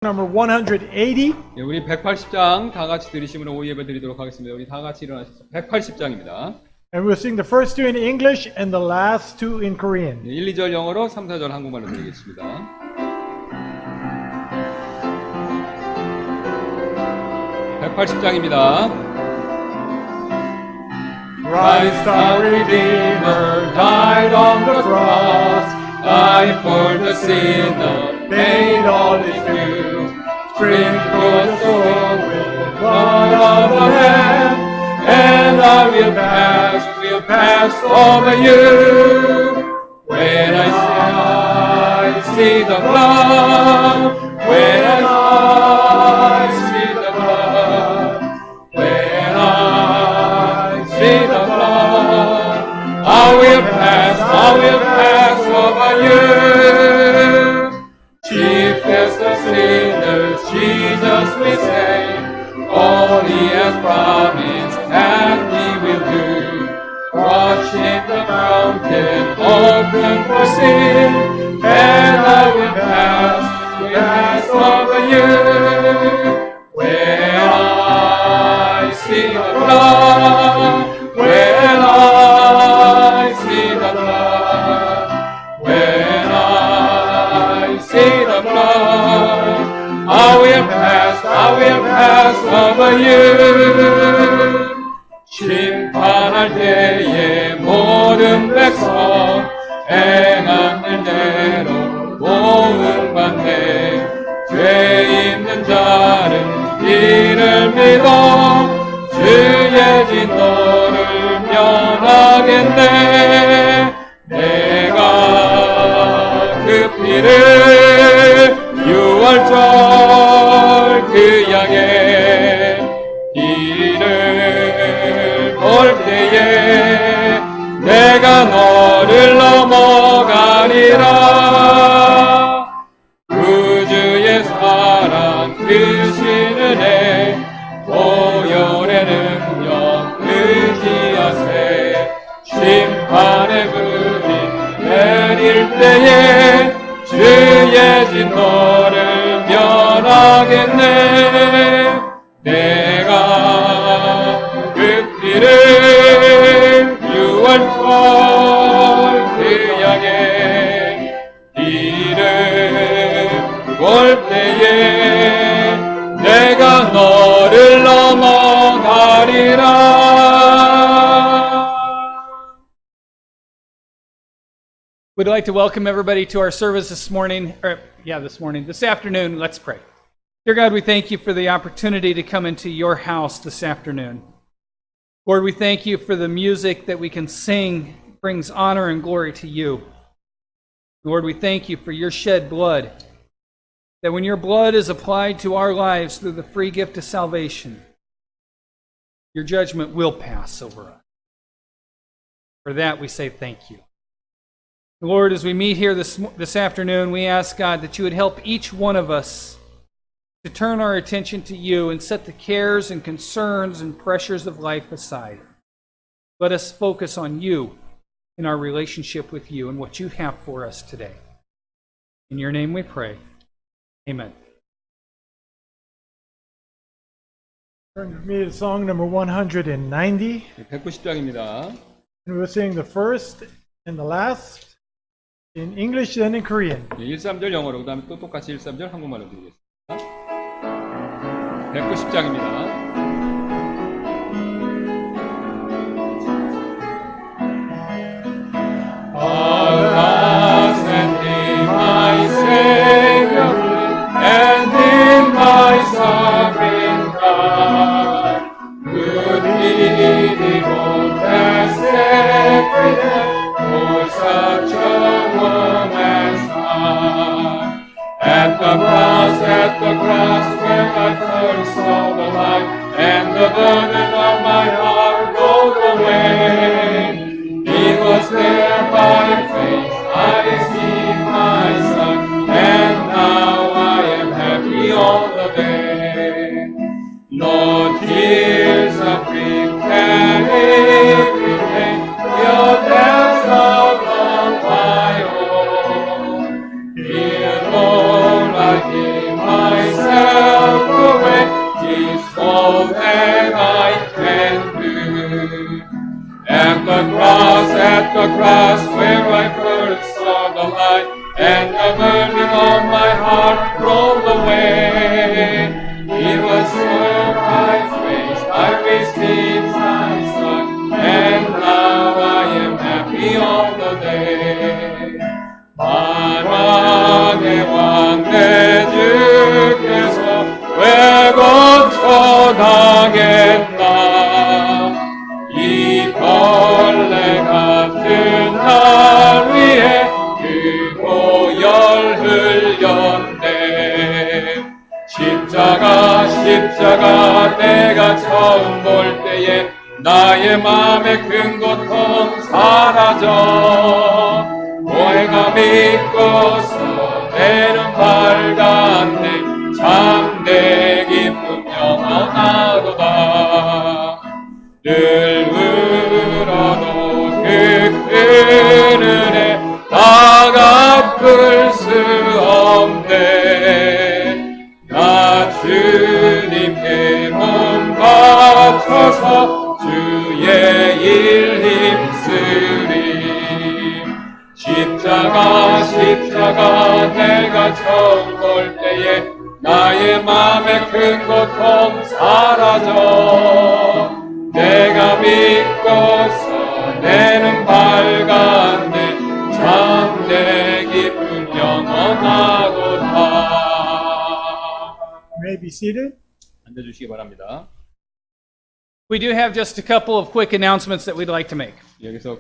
number 180. 예, 우리 180장 다 같이 들으시면 오예배 드리도록 하겠습니다. 우리 다 같이 일어나셔서 180장입니다. And we'll sing the first two in English and the last two in Korean. 1, 2절 영어로 3, 4절 한국말로 드리겠습니다. 180장입니다. Christ our Redeemer died on the cross. I for the sinner Paid all his due. sprinkle the soul with the blood of the Lamb, and I will pass over you. When I see the blood, when I see the blood, when I see the blood, I will pass over you. Chiefest of sinners, Jesus we say, all he has promised that he will do. Washing the fountain open for sin, and I will pass over you. When I see the blood, when I see the blood, when I see the blood, I will pass over you. 심판할 때에 모든 백성 행한 일대로 모음받네. 죄 있는 자는 이를 믿어 주의 진노를 면하겠네. 내가 그 피를 6월절 그 양의 이를 볼 때에 내가 너를 넘어가리라. 구주의 사랑 크신 은혜 보혈의 능력 의지하세. 심판의 불이 내릴 때에 주의 진노를 면하겠네. 내가 그 피를 6월절 그 양의 이를 볼 때에 내가 너를 넘어가리라. We'd like to welcome everybody to our service this afternoon. Let's pray. Dear God, we thank you for the opportunity to come into your house this afternoon. Lord, we thank you for the music that we can sing brings honor and glory to you. Lord, we thank you for your shed blood, that when your blood is applied to our lives through the free gift of salvation, your judgment will pass over us. For that we say thank you. Lord, as we meet here this afternoon, we ask, God, that you would help each one of us to turn our attention to you and set the cares and concerns and pressures of life aside. Let us focus on you in our relationship with you and what you have for us today. In your name we pray. Amen. Turn with me to song number 190. 190장입니다. And we'll sing the first and the last in English and in Korean. 1, 3절 영어로, 그 다음에 또 똑같이 1, 3절 한국말로 드리겠습니다. 190장입니다. Alas, and in my Savior, and in my sovereign God, would He devote as sacred for such a woman's heart. At the cross, when I first saw the light, and the burden of my heart rolled away, He was there by faith, I received my Son, and now I am happy all the day. No tears of grief can remain, your depths of love my own. Here, Lord, I give myself. 십자가 내가 처음 볼 때에 나의 마음의 큰 고통 사라져 내가 믿고서 내는 밝았네 참내 기쁨 영원하도다 늘 울어도 그 큰 은혜 다 갚을 수 없네 나 주님께 몸 바쳐서 주의 일 힘쓰리 십자가 내가 처음 볼 때에 나의 마음의 큰 고통 사라져 내가 믿고서 내는 밝았네 참내 기쁨 영원하도다 You may be seated. 앉아주시기 바랍니다. We do have just a couple of quick announcements that we'd like to make. 여기서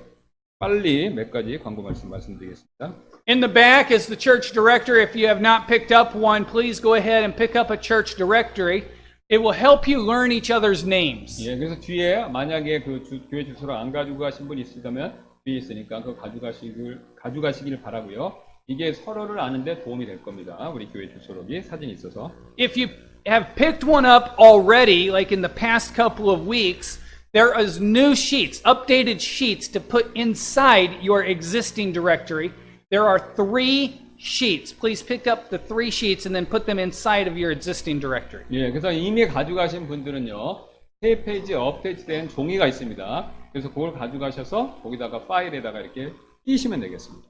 빨리 몇 가지 광고 말씀드리겠습니다. In the back is the church directory. If you have not picked up one, please go ahead and pick up a church directory. It will help you learn each other's names. 예, 그래서 뒤에 만약에 그 교회 주소를 안 가지고 가신 분이 있으다면 뒤에 있으니까 그거 가져가시길 바라고요. 이게 서로를 아는데 도움이 될 겁니다. 우리 교회 주소록이 사진이 있어서. If you have picked one up already, like in the past couple of weeks, there is new sheets, updated sheets to put inside your existing directory. There are 3 sheets. Please pick up the 3 sheets and then put them inside of your existing directory. 예, 그래서 이미 가져가신 분들은요. 3페이지 업데이트된 종이가 있습니다. 그래서 그걸 가져가셔서 거기다가 파일에다가 이렇게 끼시면 되겠습니다.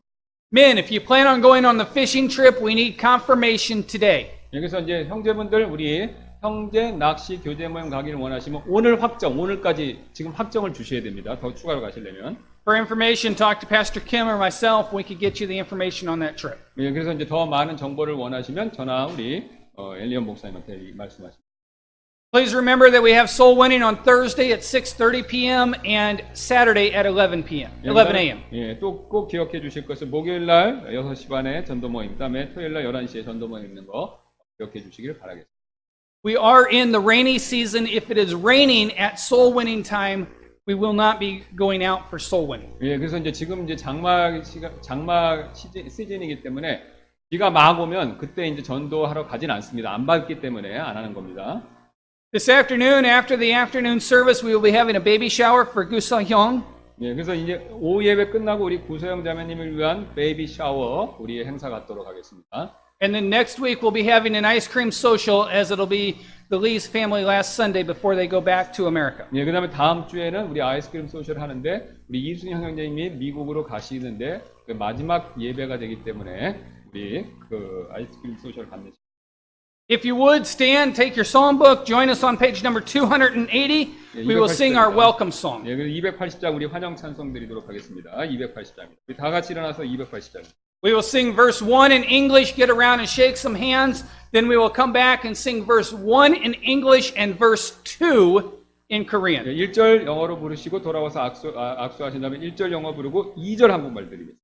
Men, if you plan on going on the fishing trip, we need confirmation today. 여기서 이제 형제분들 우리 형제 낚시 교제 모임 가기를 원하시면 오늘까지 지금 확정을 주셔야 됩니다. 더 추가로 가시려면. For information, talk to Pastor Kim or myself. We could get you the information on that trip. 예, 그래서 이제 더 많은 정보를 원하시면 저나 우리 엘리언 목사님한테 말씀하십니다. Please remember that we have soul winning on Thursday at 6:30 p.m. and Saturday at 11 a.m. 예, 또 꼭 기억해 주실 것은 목요일 날 6시 반에 전도 모임, 그다음에 토요일 날 11시에 전도 모임 있는 거 기억해 주시기를 바라겠습니다. We are in the rainy season. If it is raining at soul winning time, we will not be going out for soul winning. 예, 그래서 이제 지금 이제 장마 시즌이기 때문에 비가 막 오면 그때 이제 전도하러 가진 않습니다. 안 받기 때문에 안 하는 겁니다. This afternoon, after the afternoon service, we will be having a baby shower for Gu Sung-hyung. 예, 그래서 이제 오후 예배 끝나고 우리 구서영 자매님을 위한 베이비 샤워 우리 행사 갖도록 하겠습니다. And then next week, we'll be having an ice cream social as it'll be the Lee's family last Sunday before they go back to America. 예, 그다음에 다음 주에는 우리 아이스크림 소셜 하는데 우리 이순영 형제님이 미국으로 가시는데 그 마지막 예배가 되기 때문에 우리 그 아이스크림 소셜 갖는. If you would stand, take your psalm book, join us on page number 280. We will sing our welcome song. 예, 그래서 280장 우리 환영 찬송 드리도록 하겠습니다. 280장입니다. 우리 다 같이 일어나서 280장. We will sing verse 1 in English, get around and shake some hands. Then we will come back and sing verse 1 in English and verse 2 in Korean. 예, 1절 영어로 부르시고 돌아와서 악수하신 다음에 1절 영어 부르고 2절 한국말 드리겠습니다.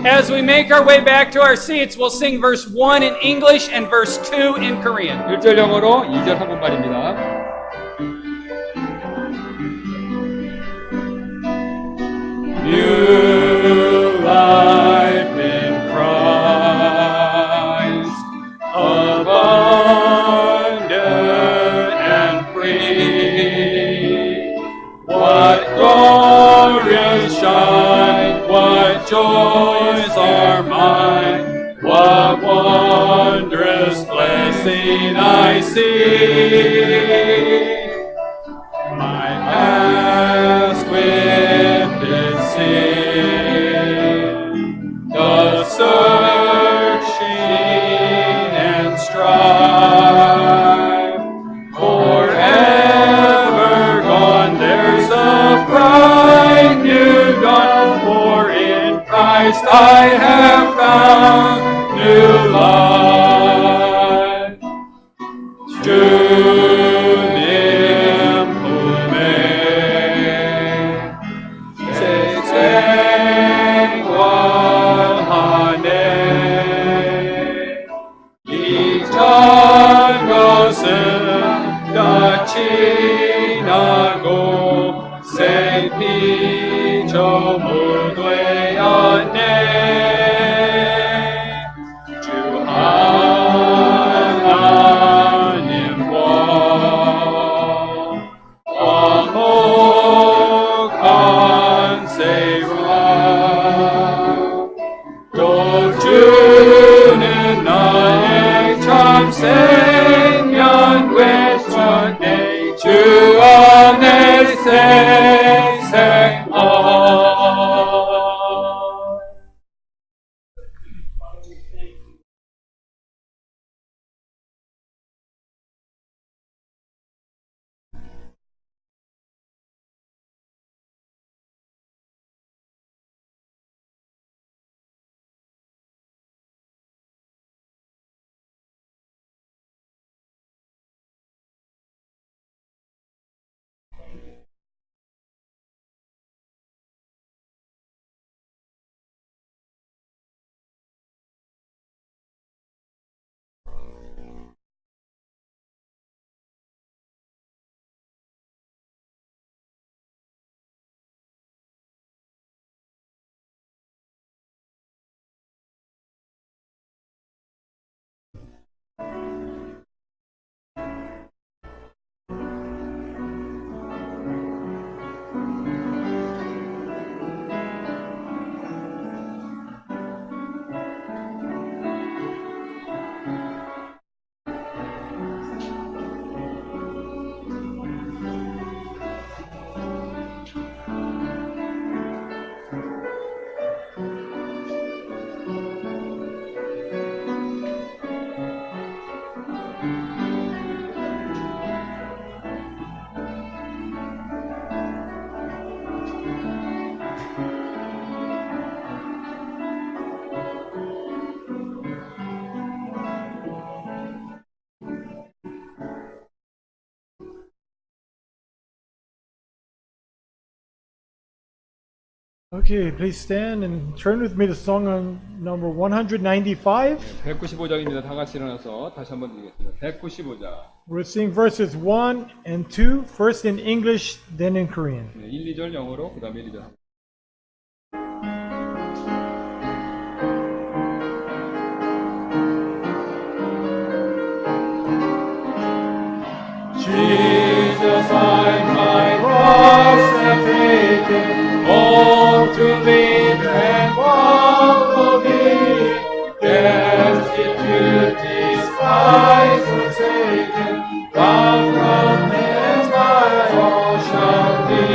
As we make our way back to our seats, we'll sing verse 1 in English and verse 2 in Korean. 1절 영어로 2절 한국말입니다. New life in Christ, abundant and free. What glorious shine, what joys are mine, what wondrous blessing I see. My past with its sin, the searching and strife, forever gone. There's a bright new dawn, for in Christ I have found new life. 주님 품에 새 생활하네. 이전 것은 다 지나고 생피 저무되었네. 주 하나님과 화목한 세와 또 주는 나의 참 생명 외쳤네. 주 안에 생생함. Okay, please stand and turn with me to song on number 195. 195장입니다. 다 같이 일어나서 다시 한번 드리겠습니다. 195장. We'll sing verses 1 and 2, first in English, then in Korean. 1, 2절 영어로 그 다음에 1절. Jesus, I my cross have taken, all to live and follow thee. Destitute, despised, forsaken, bound from man's my all shall be.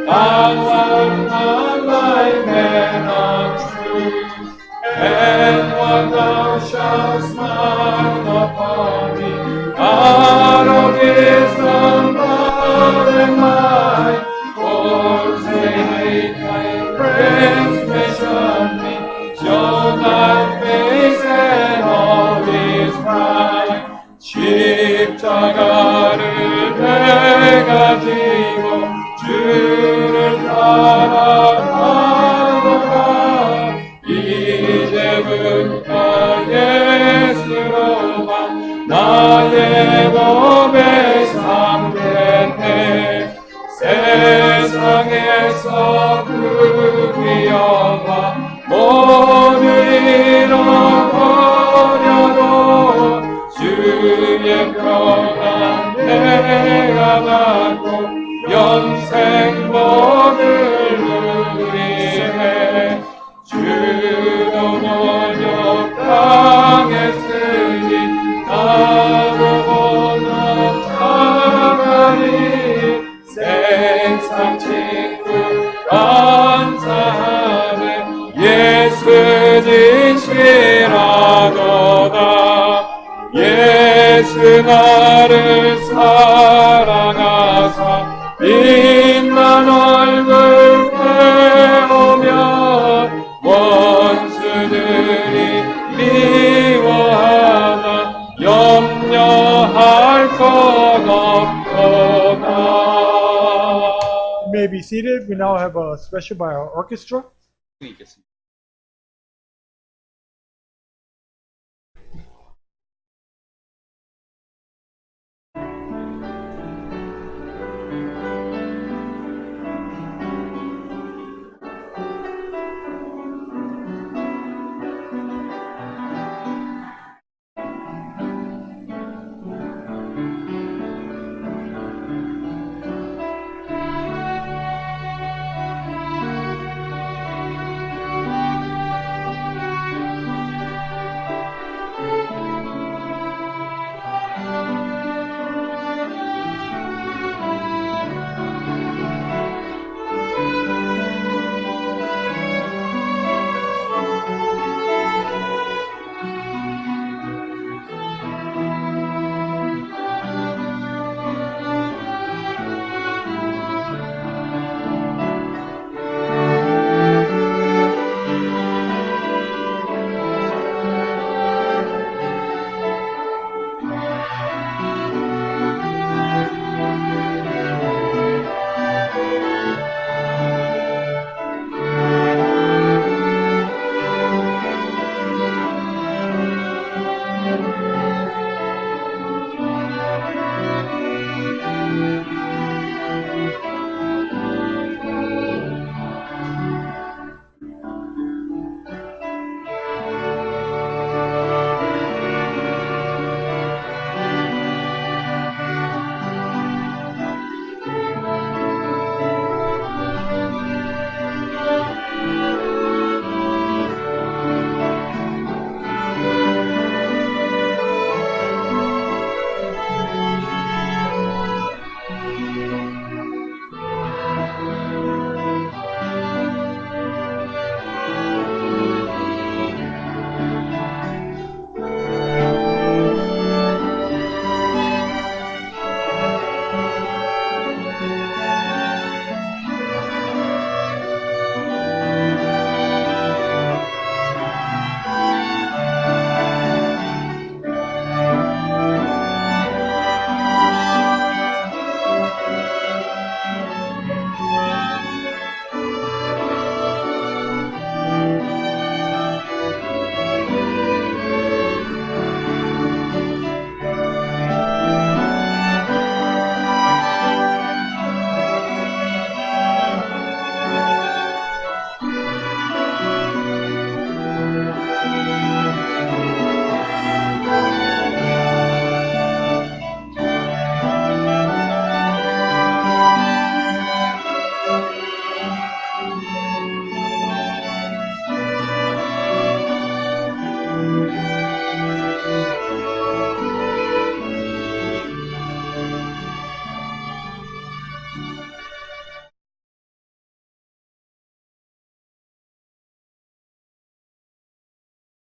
Thou art not like man of truth, and what thou shalt smile upon me, out of wisdom, love, and might, forsake thy friends may shun me, show thy face and all is bright. 십자가를 내가 지고 주를 따라가노라. 이제부터 예수로만 나의 몸에 삼겠네. 세상에서 부귀영화 모두 잃어버려도 주의 평안 내가 받고 영생 복을 누리네. 주도 번역 당했으니 나도 번역하나니. 세상 친구 감사하네. 예수 진실하도다. 예수 나를 사랑하사 빛난 얼굴 배우면 원수들이 미워하나 염려할 것 없도다. You may be seated. We now have a special by our orchestra. 있겠습니다.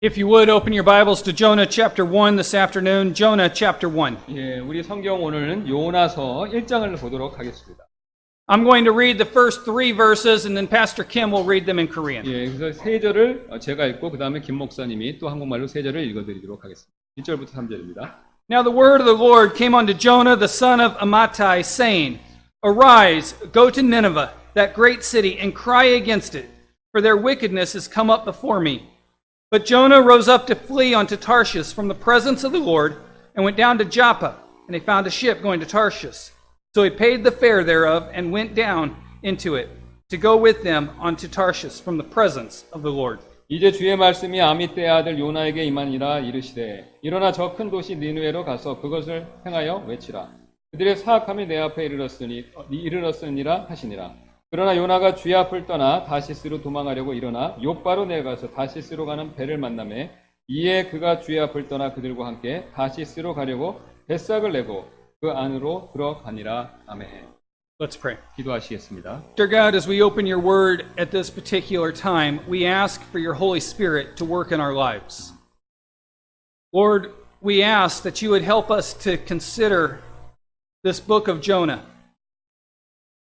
If you would, open your Bibles to Jonah chapter 1 this afternoon. Jonah chapter 1. 예, 우리 성경 오늘은 요나서 1장을 보도록 하겠습니다. I'm going to read the first 3 verses, and then Pastor Kim will read them in Korean. 예, 그래서 세 절을 제가 읽고 그 다음에 김 목사님이 또 한국말로 세 절을 읽어드리도록 하겠습니다. 1절부터 3절입니다. Now the word of the Lord came unto Jonah the son of Amittai, saying, Arise, go to Nineveh, that great city, and cry against it, for their wickedness is come up before me. But Jonah rose up to flee unto Tarshish from the presence of the Lord, and went down to Joppa, and he found a ship going to Tarshish. So he paid the fare thereof, and went down into it, to go with them unto Tarshish from the presence of the Lord. 이제 주의 말씀이 아미떼의 아들 요나에게 임하니라 이르시되 일어나 저 큰 도시 니느웨로 가서 그것을 행하여 외치라. 그들의 사악함이 내 앞에 이르렀으니라 하시니라. 그러나 요나가 주의 앞을 떠나 다시스로 도망하려고 일어나 욥바로 내려가서 다시스로 가는 배를 만나매 이에 그가 주의 앞을 떠나 그들과 함께 다시스로 가려고 뱃삭을 내고 그 안으로 들어가니라. 아멘. Let's pray. 기도하시겠습니다. Dear God, as we open your word at this particular time, we ask for your Holy Spirit to work in our lives. Lord, we ask that you would help us to consider this book of Jonah,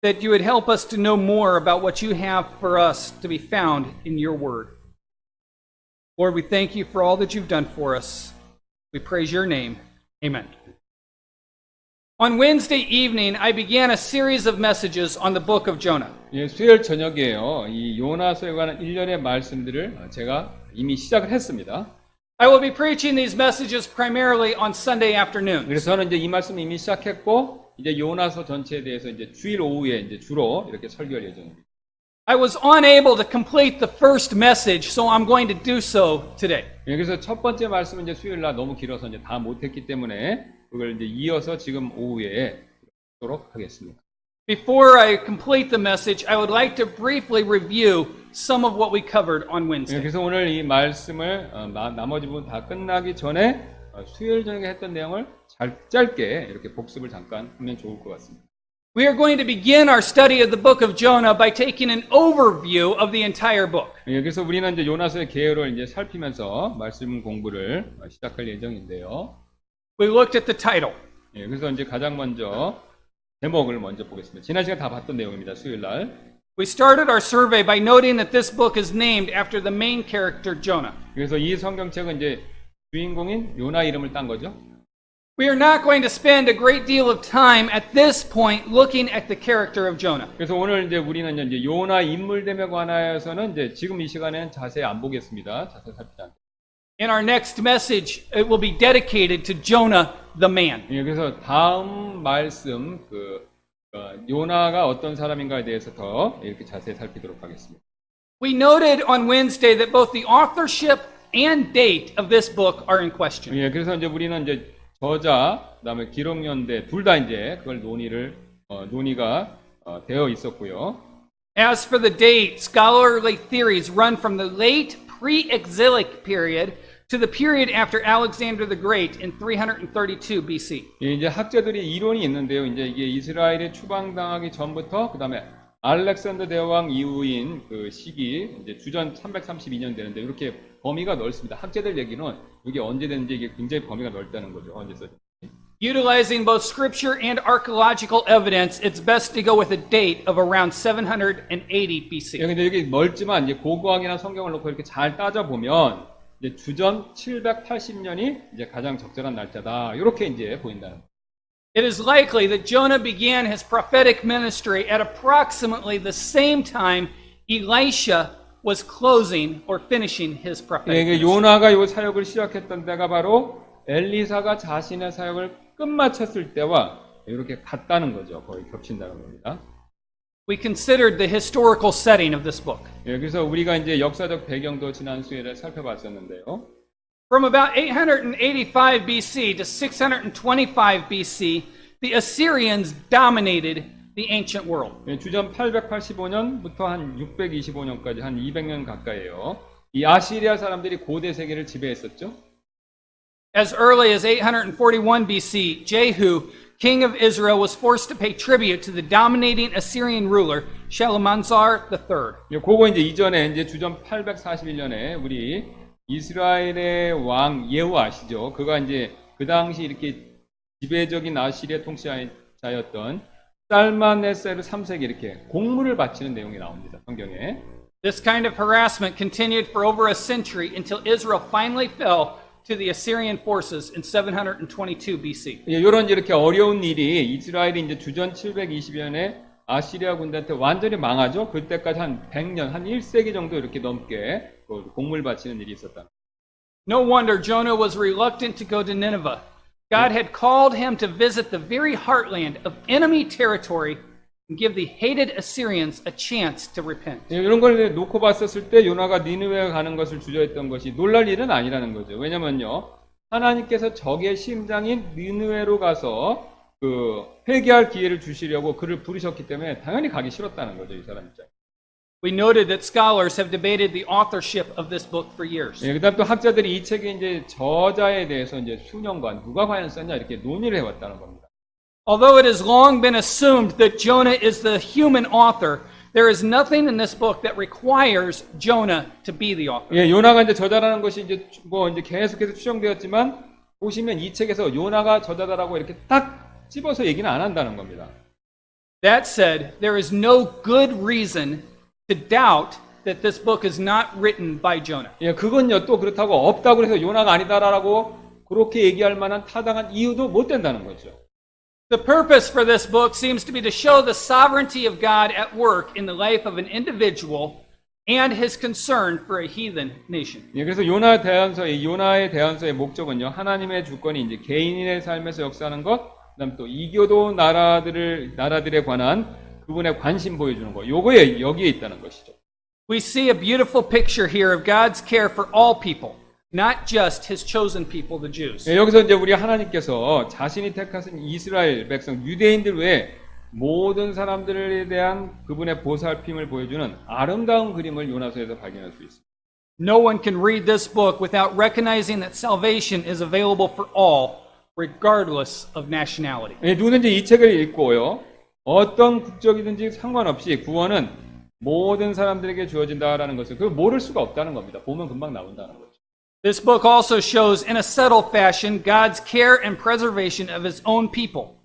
that you would help us to know more about what you have for us to be found in your word. Lord, we thank you for all that you've done for us. We praise your name. Amen. On Wednesday evening, I began a series of messages on the book of Jonah. 예, 수요일 저녁에요. 이 요나서에 관한 일련의 말씀들을 제가 이미 시작을 했습니다. I will be preaching these messages primarily on Sunday afternoons. 그래서 저는 이제 이 말씀 이미 시작했고 이제 요나서 전체에 대해서 이제 주일 오후에 이제 주로 이렇게 설교할 예정입니다. I was unable to complete the first message, so I'm going to do so today. 예, 그래서 첫 번째 말씀은 이제 수요일 날 너무 길어서 이제 다 못했기 때문에 그걸 이제 이어서 지금 오후에 하도록 하겠습니다. Before I complete the message, I would like to briefly review some of what we covered on 예, Wednesday. 그래서 오늘 이 말씀을 나머지 부분 다 끝나기 전에 수요일 저녁에 했던 내용을 짧게 이렇게 복습을 잠깐 하면 좋을 것 같습니다. We are going to begin our study of the book of Jonah by taking an overview of the entire book. 예, 그래서 우리는 이제 요나서의 개요를 이제 살피면서 말씀 공부를 시작할 예정인데요. We looked at the title. 예, 그래서 이제 가장 먼저 제목을 먼저 보겠습니다. 지난 시간 다 봤던 내용입니다. 수요일 날. We started our survey by noting that this book is named after the main character Jonah. 그래서 이 성경책은 이제 주인공인 요나 이름을 딴 거죠. We are not going to spend a great deal of time at this point looking at the character of Jonah. 그래서 오늘 이제 우리는 이제 요나 인물됨에 관하여서는 이제 지금 이 시간에는 자세히 안 보겠습니다. 자세히 살피지 않고. In our next message, it will be dedicated to Jonah the man. 예, 그래서 다음 말씀 요나가 어떤 사람인가에 대해서 더 이렇게 자세히 살피도록 하겠습니다. We noted on Wednesday that both the authorship and date of this book are in question. 예, 그래서 이제 우리는 이제 저자, 그다음에 기록연대 둘 다 이제 그걸 논의가 되어 있었고요. As for the date, scholarly theories run from the late pre-exilic period to the period after Alexander the Great in 332 BC. 예, 이제 학자들이 이론이 있는데요. 이제 이게 이스라엘이 추방당하기 전부터 그다음에 알렉산더 대왕 이후인 그 시기 이제 주전 332년 되는데 이렇게 범위가 넓습니다. 학자들 얘기는 이게 언제 됐는지 이게 굉장히 범위가 넓다는 거죠. 언제서. Utilizing both scripture and archaeological evidence, it's best to go with a date of around 780 BC. 예, 근데 여기 넓지만 이제 고고학이나 성경을 놓고 이렇게 잘 따져 보면 이제 주전 780년이 이제 가장 적절한 날짜다. 이렇게 이제 보인다는 거예요. It is likely that Jonah began his prophetic ministry at approximately the same time Elisha was closing or finishing his prophetic 예, ministry. 요나가 이 사역을 시작했던 때가 바로 엘리사가 자신의 사역을 끝마쳤을 때와 이렇게 같다는 거죠. 거의 겹친다는 겁니다. We considered the historical setting of this book. 예, 그래서 우리가 이제 역사적 배경도 지난 수요일에 살펴봤었는데요. From about 885 BC to 625 BC, the Assyrians dominated the ancient world. 예, 주전 885년부터 한 625년까지 한 200년 가까이에요. 이 아시리아 사람들이 고대 세계를 지배했었죠. As early as 841 BC, Jehu, king of Israel, was forced to pay tribute to the dominating Assyrian ruler, Shalmaneser III. 예, 그거 이제 이전에 이제 주전 841년에 우리 이스라엘의 왕 예후 아시죠? 그가 이제 그 당시 이렇게 지배적인 아시리아 통치자였던 살만네세르 3세에게 이렇게 공물을 바치는 내용이 나옵니다. 성경에. This kind of harassment continued for over a century until Israel finally fell to the Assyrian forces in 722 BC. 이런 이렇게 어려운 일이 이스라엘이 이제 주전 720년에 아시리아 군대한테 완전히 망하죠. 그때까지 한 100년, 한 1세기 정도 이렇게 넘게 공물 바치는 일이 있었다. No wonder Jonah was reluctant to go to Nineveh. God had called him to visit the very heartland of enemy territory and give the hated Assyrians a chance to repent. 이런 걸 놓고 봤었을 때 요나가 니느웨에 가는 것을 주저했던 것이 놀랄 일은 아니라는 거죠. 왜냐면요. 하나님께서 적의 심장인 니느웨로 가서 그 회개할 기회를 주시려고 그를 부르셨기 때문에 당연히 가기 싫었다는 거죠. 이 사람 입장에. We noted that scholars have debated the authorship of this book for years. 그다음 또 학자들이 이 책의 이제 저자에 대해서 이제 수년간 누가 과연 썼냐 이렇게 논의를 해왔다는 겁니다. Although it has long been assumed that Jonah is the human author, there is nothing in this book that requires Jonah to be the author. 요나가 이제 저자라는 것이 이제 이제 계속해서 추정되었지만 보시면 이 책에서 요나가 저자다라고 이렇게 딱 집어서 얘기는 안 한다는 겁니다. That said, there is no good reason to doubt that this book is not written by Jonah. 그건요 또 그렇다고 없다고 해서 요나가 아니다라고 그렇게 얘기할 만한 타당한 이유도 못 된다는 거죠. The purpose for this book seems to be to show the sovereignty of God at work in the life of an individual and his concern for a heathen nation. 그래서 요나의 대언서의 목적은요 하나님의 주권이 이제 개인의 삶에서 역사하는 것, 그다음 또 이교도 나라들에 관한 그분의 관심 보여주는 거, 요거에 여기에 있다는 것이죠. We see a beautiful picture here of God's care for all people, not just his chosen people, the Jews. 여기서 이제 우리 하나님께서 자신이 택하신 이스라엘 백성, 유대인들 외에 모든 사람들에 대한 그분의 보살핌을 보여주는 아름다운 그림을 요나서에서 발견할 수 있습니다. No one can read this book without recognizing that salvation is available for all, regardless of nationality. 누구든지 이 책을 읽고요. 어떤 국적이든지 상관없이 구원은 모든 사람들에게 주어진다라는 것을 그걸 모를 수가 없다는 겁니다. 보면 금방 나온다는 거죠. This book also shows in a subtle fashion God's care and preservation of his own people,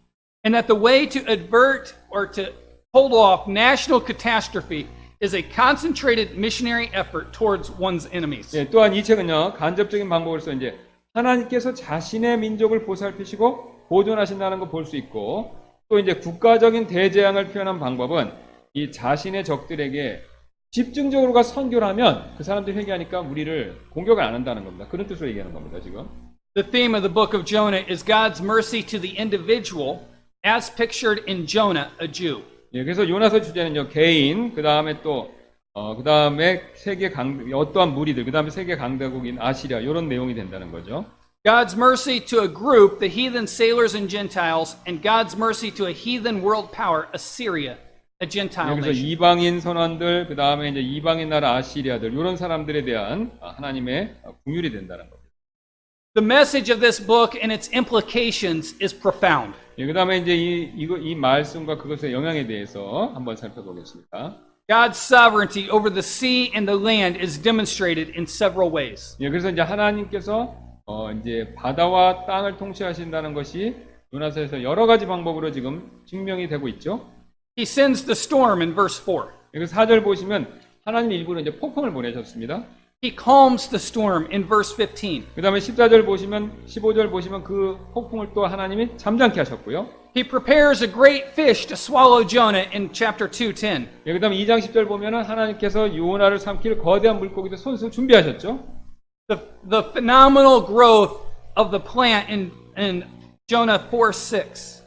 and that the way to avert or to hold off national catastrophe is a concentrated missionary effort towards one's enemies. 또한 이 책은요. 간접적인 방법으로서 이제 하나님께서 자신의 민족을 보살피시고 보존하신다는 걸 볼 수 있고 또 이제 국가적인 대재앙을 표현한 방법은 이 자신의 적들에게 집중적으로 가 선교를 하면 그 사람들이 회개하니까 우리를 공격을 안 한다는 겁니다. 그런 뜻으로 얘기하는 겁니다, 지금. The theme of the book of Jonah is God's mercy to the individual as pictured in Jonah, a Jew. 그래서 요나서 주제는요, 개인, 그 다음에 또, 그 다음에 세계 어떠한 무리들, 그 다음에 세계 강대국인 아시리아, 이런 내용이 된다는 거죠. God's mercy to a group, the heathen sailors and Gentiles, and God's mercy to a heathen world power, Assyria, a Gentile 여기서 nation. 이방인 선원들, 그 다음에 이제 이방인 나라 아시리아들, 이런 사람들에 대한 하나님의 긍휼이 된다는 겁니다. The message of this book and its implications is profound. 그 다음에 이제 이 말씀과 그것의 영향에 대해서 한번 살펴보겠습니다. God's sovereignty over the sea and the land is demonstrated in several ways. 그래서 이제 하나님께서 이제 바다와 땅을 통치하신다는 것이 요나서에서 여러 가지 방법으로 지금 증명이 되고 있죠. He sends the storm in verse 4. 그래서 4절 보시면 하나님 일부러 이제 폭풍을 보내셨습니다. He calms the storm in verse 15. 그 다음에 14절 보시면 15절 보시면 그 폭풍을 또 하나님이 잠잠케 하셨고요. He prepares a great fish to swallow Jonah in chapter 2:10. 그 다음에 2장 10절 보면은 하나님께서 요나를 삼킬 거대한 물고기도 손수 준비하셨죠. The phenomenal growth of the plant in Jonah 4:6.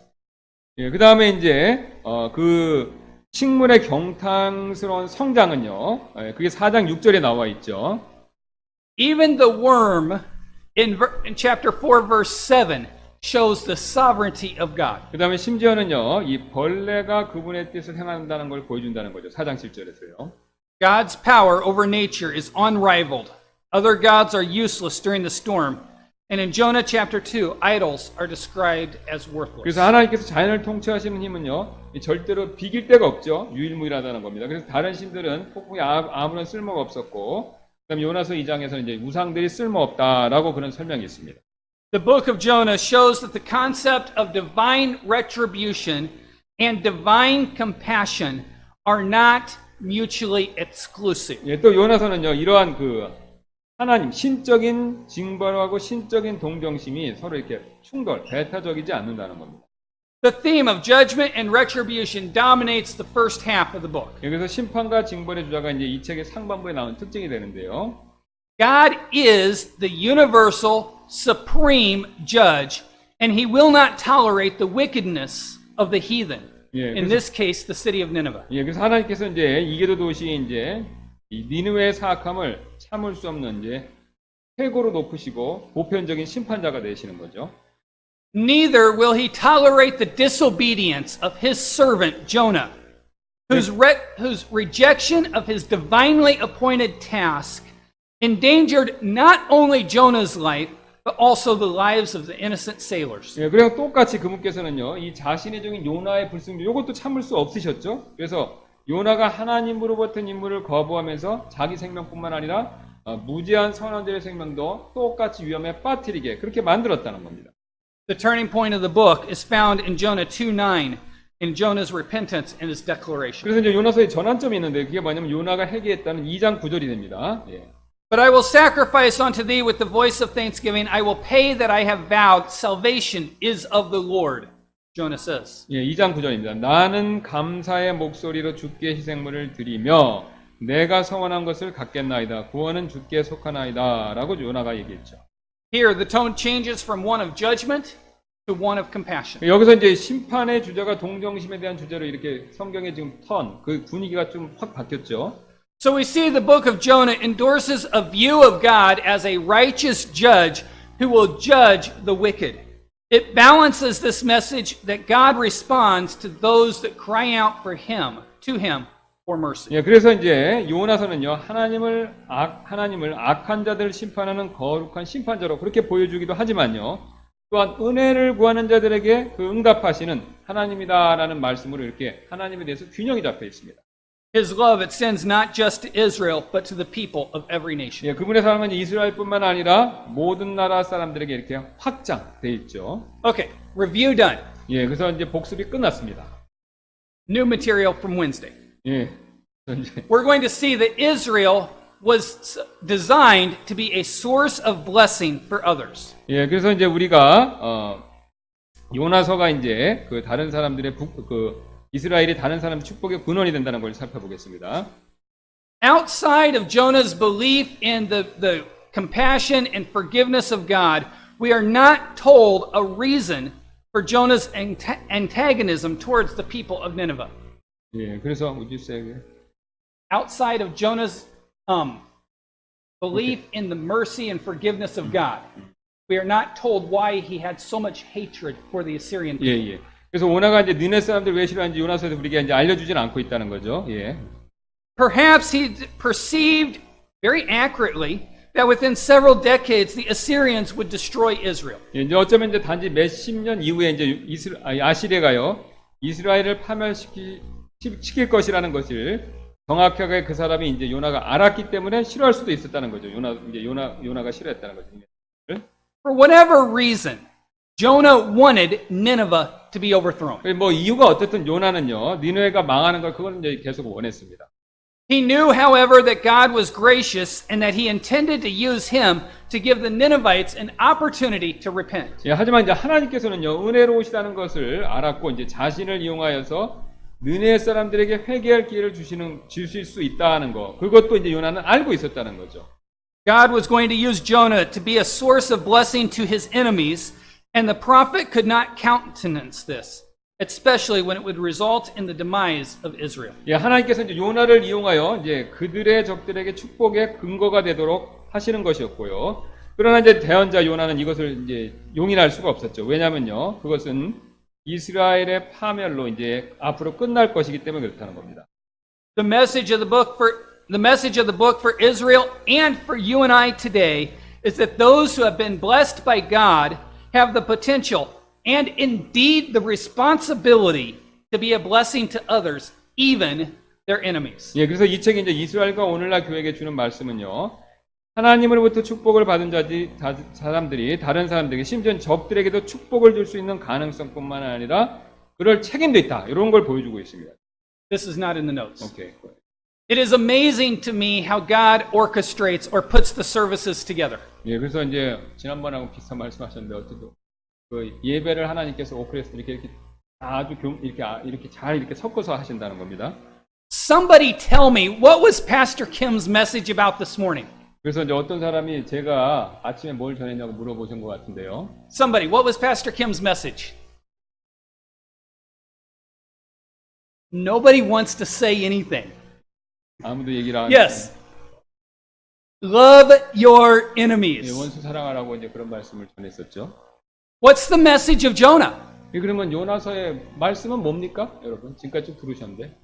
그 다음에 이제 그 식물의 경탕스러운 성장은요. 그게 4장 6절에 나와 있죠. Even the worm in chapter 4 verse 7 shows the sovereignty of God. 그 다음에 심지어는요. 이 벌레가 그분의 뜻을 행한다는 걸 보여준다는 거죠. 4장 7절에서요. God's power over nature is unrivaled. Other gods are useless during the storm. And in Jonah chapter 2, idols are described as worthless. 그래서 하나님께서 자연을 통치하시는 힘은요. 절대로 비길 데가 없죠. 유일무이하다는 겁니다. 그래서 다른 신들은 폭풍에 아무런 쓸모가 없었고 그다음 요나서 2장에서는 이제 우상들이 쓸모없다라고 그런 설명이 있습니다. The book of Jonah shows that the concept of divine retribution and divine compassion are not mutually exclusive. 예, 또 요나서는요, 이러한 그 하나님 신적인 징벌하고 신적인 동정심이 서로 이렇게 충돌, 배타적이지 않는다는 겁니다. The theme of judgment and retribution dominates the first half of the book. 여기서 심판과 징벌의 주자가 이제 이 책의 상반부에 나온 특징이 되는데요. God is the universal, supreme judge, and he will not tolerate the wickedness of the heathen. 예, In this case, the city of Nineveh. 예, 그래서 하나님께서 이제 이게도 도시에 이제 이 니느웨의 사악함을 참을 수 없는 이제 최고로 높으시고 보편적인 심판자가 되시는 거죠. Neither will he tolerate the disobedience of his servant Jonah, whose rejection of his divinely appointed task endangered not only Jonah's life, but also the lives of the innocent sailors. 예, 그래서 똑같이 그분께서는요, 이 자신의 종인 요나의 불순종, 이것도 참을 수 없으셨죠. 그래서 요나가 하나님으로부터 임무를 거부하면서 자기 생명뿐만 아니라 무지한 선원들의 생명도 똑같이 위험에 빠뜨리게 그렇게 만들었다는 겁니다. The turning point of the book is found in Jonah 2:9, in Jonah's repentance and his declaration. 그래서 이제 요나서의 전환점이 있는데 그게 뭐냐면 요나가 회개했다는 2장 9절이 됩니다. 예. But I will sacrifice unto thee with the voice of thanksgiving. I will pay that I have vowed. Salvation is of the Lord. Jonah says. 예, 2장 9절입니다. 나는 감사의 목소리로 주께 희생물을 드리며 내가 서원한 것을 갚겠나이다. 구원은 주께 속하나이다. 라고 요나가 얘기했죠. Here, the tone changes from one of judgment to one of compassion. 여기서 이제 심판의 주제가 동정심에 대한 주제로 이렇게 성경의 지금 그 분위기가 좀 확 바뀌었죠. So we see the book of Jonah endorses a view of God as a righteous judge who will judge the wicked. It balances this message that God responds to those that cry out for him, to him, for mercy. 예, 그래서 이제 요나서는요, 하나님을 악한 자들을 심판하는 거룩한 심판자로 그렇게 보여주기도 하지만요, 또한 은혜를 구하는 자들에게 그 응답하시는 하나님이다라는 말씀으로 이렇게 하나님에 대해서 균형이 잡혀 있습니다. His love extends not just to Israel, but to the people of every nation. 예, 그분의 사랑은 이스라엘뿐만 아니라 모든 나라 사람들에게 이렇게 확장돼 있죠. Okay, review done. 예, 그래서 이제 복습이 끝났습니다. New material from Wednesday. 예, 그래서 이제 We're going to see that Israel was designed to be a source of blessing for others. 예, 그래서 이제 우리가 요나서가 이제 그 다른 사람들의 이스라엘이 다른 사람의 축복의 근원이 된다는 걸 살펴보겠습니다. Outside of Jonah's belief in the compassion and forgiveness of God, we are not told a reason for Jonah's antagonism towards the people of Nineveh. 예, 그래서 would you say Outside of Jonah's belief in the mercy and forgiveness of God, we are not told why he had so much hatred for the Assyrian 예, people. 예. 그래서 오나가 이제 니네 사람들 왜 싫어하는지 요나서에서 우리가 이제 알려주진 않고 있다는 거죠. 예. Perhaps he perceived very accurately that within several decades the Assyrians would destroy Israel. 예, 이제 어쩌면 이제 단지 몇십 년 이후에 이제 아시리아가요 이스라엘을 파멸시킬 것이라는 것을 정확하게 그 사람이 이제 요나가 알았기 때문에 싫어할 수도 있었다는 거죠. 요나가 싫어했다는 거죠. For whatever reason, Jonah wanted Nineveh to be overthrown. 뭐 이유가 어쨌든 요나는요 니느웨가 망하는 걸 그건 이제 계속 원했습니다. He knew, however, that God was gracious and that he intended to use him to give the Ninevites an opportunity to repent. 예, 하지만 이제 하나님께서는요 은혜로우시다는 것을 알았고 이제 자신을 이용하여서 느네 사람들에게 회개할 기회를 주실 수 있다는 거 그것도 이제 요나는 알고 있었다는 거죠. God was going to use Jonah to be a source of blessing to his enemies, and the prophet could not countenance this, especially when it would result in the demise of Israel. 예, 하나님께서 이제 요나를 이용하여 이제 그들의 적들에게 축복의 근거가 되도록 하시는 것이었고요. 그러나 이제 대언자 요나는 이것을 이제 용인할 수가 없었죠. 왜냐면요, 그것은 이스라엘의 파멸로 이제 앞으로 끝날 것이기 때문에 그렇다는 겁니다. The message of the book for Israel and for you and I today is that those who have been blessed by God have the potential and indeed the responsibility to be a blessing to others, even their enemies. 예, 그래서 이 책이 이제 이스라엘과 오늘날 교회에게 주는 말씀은요, 하나님으로부터 축복을 받은 사람들이 다른 사람들에게 심지어 적들에게도 축복을 줄 수 있는 가능성뿐만 아니라 그럴 책임도 있다. 이런 걸 보여주고 있습니다. This is not in the notes. 오케이. It is amazing to me how God orchestrates or puts the services together. 예, 그래서 이제 지난번하고 비슷한 말씀하셨는데 어쨌든 그 예배를 하나님께서 오크레스 이렇게 아주 이렇게 잘 이렇게 섞어서 하신다는 겁니다. Somebody tell me, what was Pastor Kim's message about this morning? 그래서 이제 어떤 사람이 제가 아침에 뭘 전했냐고 물어보신 것 같은데요. Somebody, what was Pastor Kim's message? Nobody wants to say anything. 아무도 얘기를 안 Yes. Love your 예, enemies. 원수 사랑하라고 이제 그런 말씀을 전했었죠. What's the message of Jonah? 예, 그러면 요나서의 말씀은 뭡니까? 여러분 지금까지 쭉 들으셨는데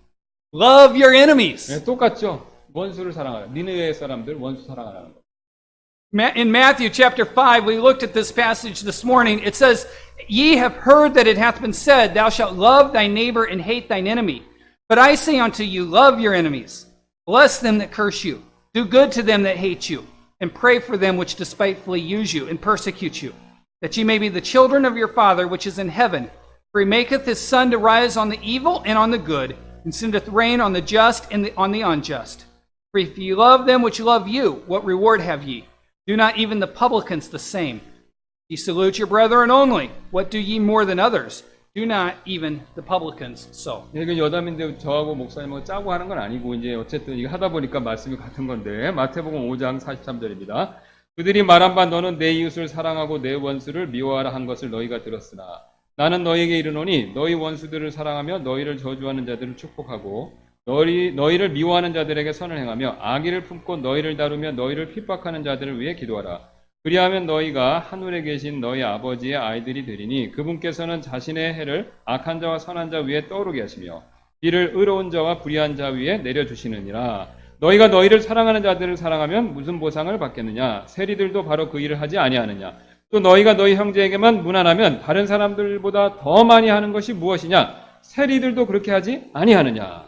Love your enemies. 예, 똑같죠. 원수를 사랑하라. 니느웨 사람들 원수 사랑하라는 거. In Matthew chapter 5, we looked at this passage this morning. It says, Ye have heard that it hath been said, Thou shalt love thy neighbor and hate thine enemy. But I say unto you, love your enemies. Bless them that curse you. Do good to them that hate you. And pray for them which despitefully use you and persecute you. That ye may be the children of your Father which is in heaven. For he maketh his sun to rise on the evil and on the good, and sendeth rain on the just and on the unjust. For if ye love them which love you, what reward have ye? Do not even the publicans the same? Ye salute your brethren only. What do ye more than others? Do not even the publicans so. 이건 여담인데 저하고 목사님하고 짜고 하는 건 아니고 이제 어쨌든 이거 하다 보니까 말씀이 같은 건데 마태복음 5장 43절입니다. 그들이 말한 바 너는 내 이웃을 사랑하고 내 원수를 미워하라 한 것을 너희가 들었으나 나는 너희에게 이르노니 너희 원수들을 사랑하며 너희를 저주하는 자들을 축복하고 너희를 미워하는 자들에게 선을 행하며 악의를 품고 너희를 다루며 너희를 핍박하는 자들을 위해 기도하라. 그리하면 너희가 하늘에 계신 너희 아버지의 아이들이 되리니 그분께서는 자신의 해를 악한 자와 선한 자 위에 떠오르게 하시며 비를 의로운 자와 불의한 자 위에 내려주시느니라. 너희가 너희를 사랑하는 자들을 사랑하면 무슨 보상을 받겠느냐? 세리들도 바로 그 일을 하지 아니하느냐? 또 너희가 너희 형제에게만 무난하면 다른 사람들보다 더 많이 하는 것이 무엇이냐? 세리들도 그렇게 하지 아니하느냐?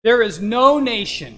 There is no nation,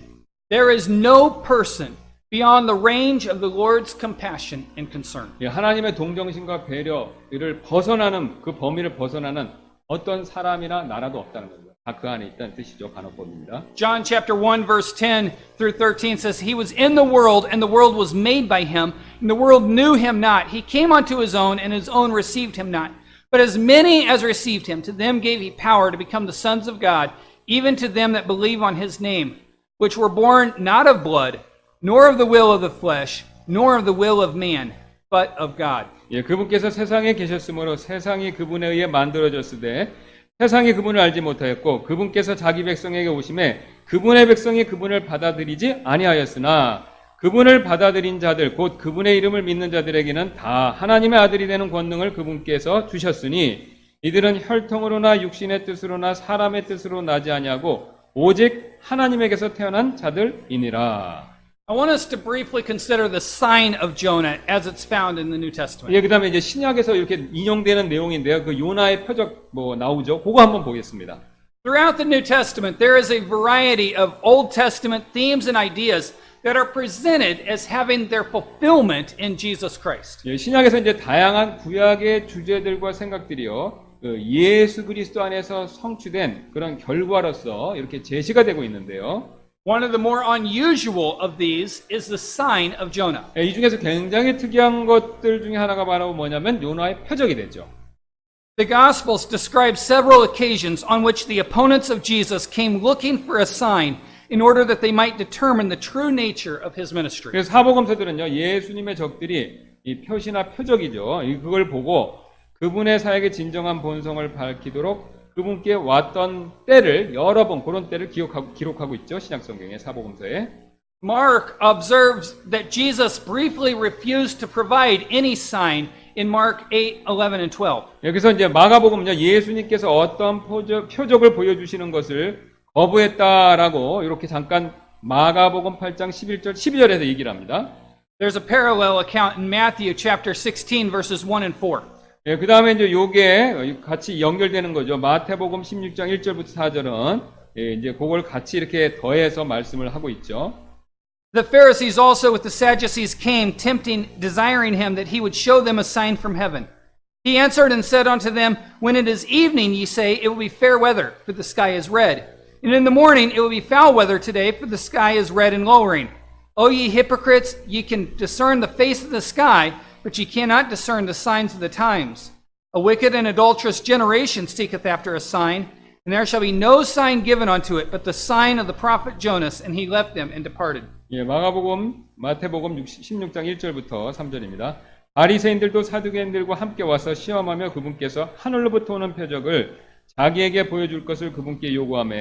there is no person beyond the range of the Lord's compassion and concern. 하나님의 동정심과 배려를 벗어나는 그 범위를 벗어나는 어떤 사람이나 나라도 없다는 겁니다. 다 그 안에 있다는 뜻이죠. 간어법입니다. John chapter 1 verse 10 through 13 says, He was in the world, and the world was made by him, and the world knew him not. He came unto his own, and his own received him not. But as many as received him, to them gave he power to become the sons of God, even to them that believe on his name, which were born not of blood, nor of the will of the flesh, nor of the will of man, but of God. 예, 그분께서 세상에 계셨으므로 세상이 그분에 의해 만들어졌으되 세상이 그분을 알지 못하였고 그분께서 자기 백성에게 오심에 그분의 백성이 그분을 받아들이지 아니하였으나 그분을 받아들인 자들 곧 그분의 이름을 믿는 자들에게는 다 하나님의 아들이 되는 권능을 그분께서 주셨으니 이들은 혈통으로나 육신의 뜻으로나 사람의 뜻으로 나지 아니하고 오직 하나님에게서 태어난 자들이니라. I want us to briefly consider the sign of Jonah as it's found in the New Testament. 예, 그다음에 이제 신약에서 이렇게 인용되는 내용인데요. 그 요나의 표적 나오죠. 그거 한번 보겠습니다. Throughout the New Testament, there is a variety of Old Testament themes and ideas that are presented as having their fulfillment in Jesus Christ. 예, 신약에서 이제 다양한 구약의 주제들과 생각들이요. 그 예수 그리스도 안에서 성취된 그런 결과로서 이렇게 제시가 되고 있는데요. One of the more unusual of these is the sign of Jonah. 예, 이 중에서 굉장히 특이한 것들 중에 하나가 바로 뭐냐면 요나의 표적이 되죠. The Gospels describe several occasions on which the opponents of Jesus came looking for a sign in order that they might determine the true nature of his ministry. 그래서 사복음서들은요, 예수님의 적들이 이 표시나 표적이죠. 그걸 보고 그분의 사역의 진정한 본성을 밝히도록 그분께 왔던 때를 여러 번 그런 때를 기록하고 있죠. 신약성경의 사복음서에. Mark observes that Jesus briefly refused to provide any sign in Mark 8, 11, and 12. 여기서 이제 마가복음은요, 예수님께서 어떤 표적을 보여주시는 것을 거부했다라고 이렇게 잠깐 마가복음 8장 11절, 12절에서 얘기를 합니다. There's a parallel account in Matthew chapter 16 verses 1 and 4. 예, 그 다음에 이제 요게 같이 연결되는 거죠. 마태복음 16장 1절부터 4절은 예, 이제 그걸 같이 이렇게 더해서 말씀을 하고 있죠. The Pharisees also with the Sadducees came, tempting, desiring him that he would show them a sign from heaven. He answered and said unto them, When it is evening, ye say, it will be fair weather, for the sky is red. And in the morning it will be foul weather today, for the sky is red and lowering. O ye hypocrites, ye can discern the face of the sky, but ye cannot discern the signs of the times. A wicked and adulterous generation seeketh after a sign, and there shall be no sign given unto it, but the sign of the prophet Jonas. And he left them and departed. 예, 마가복음, 마태복음 16장 1절부터 3절입니다. 바리새인들도 사두개인들과 함께 와서 시험하며 그분께서 하늘로부터 오는 표적을 자기에게 보여줄 것을 그분께 요구하며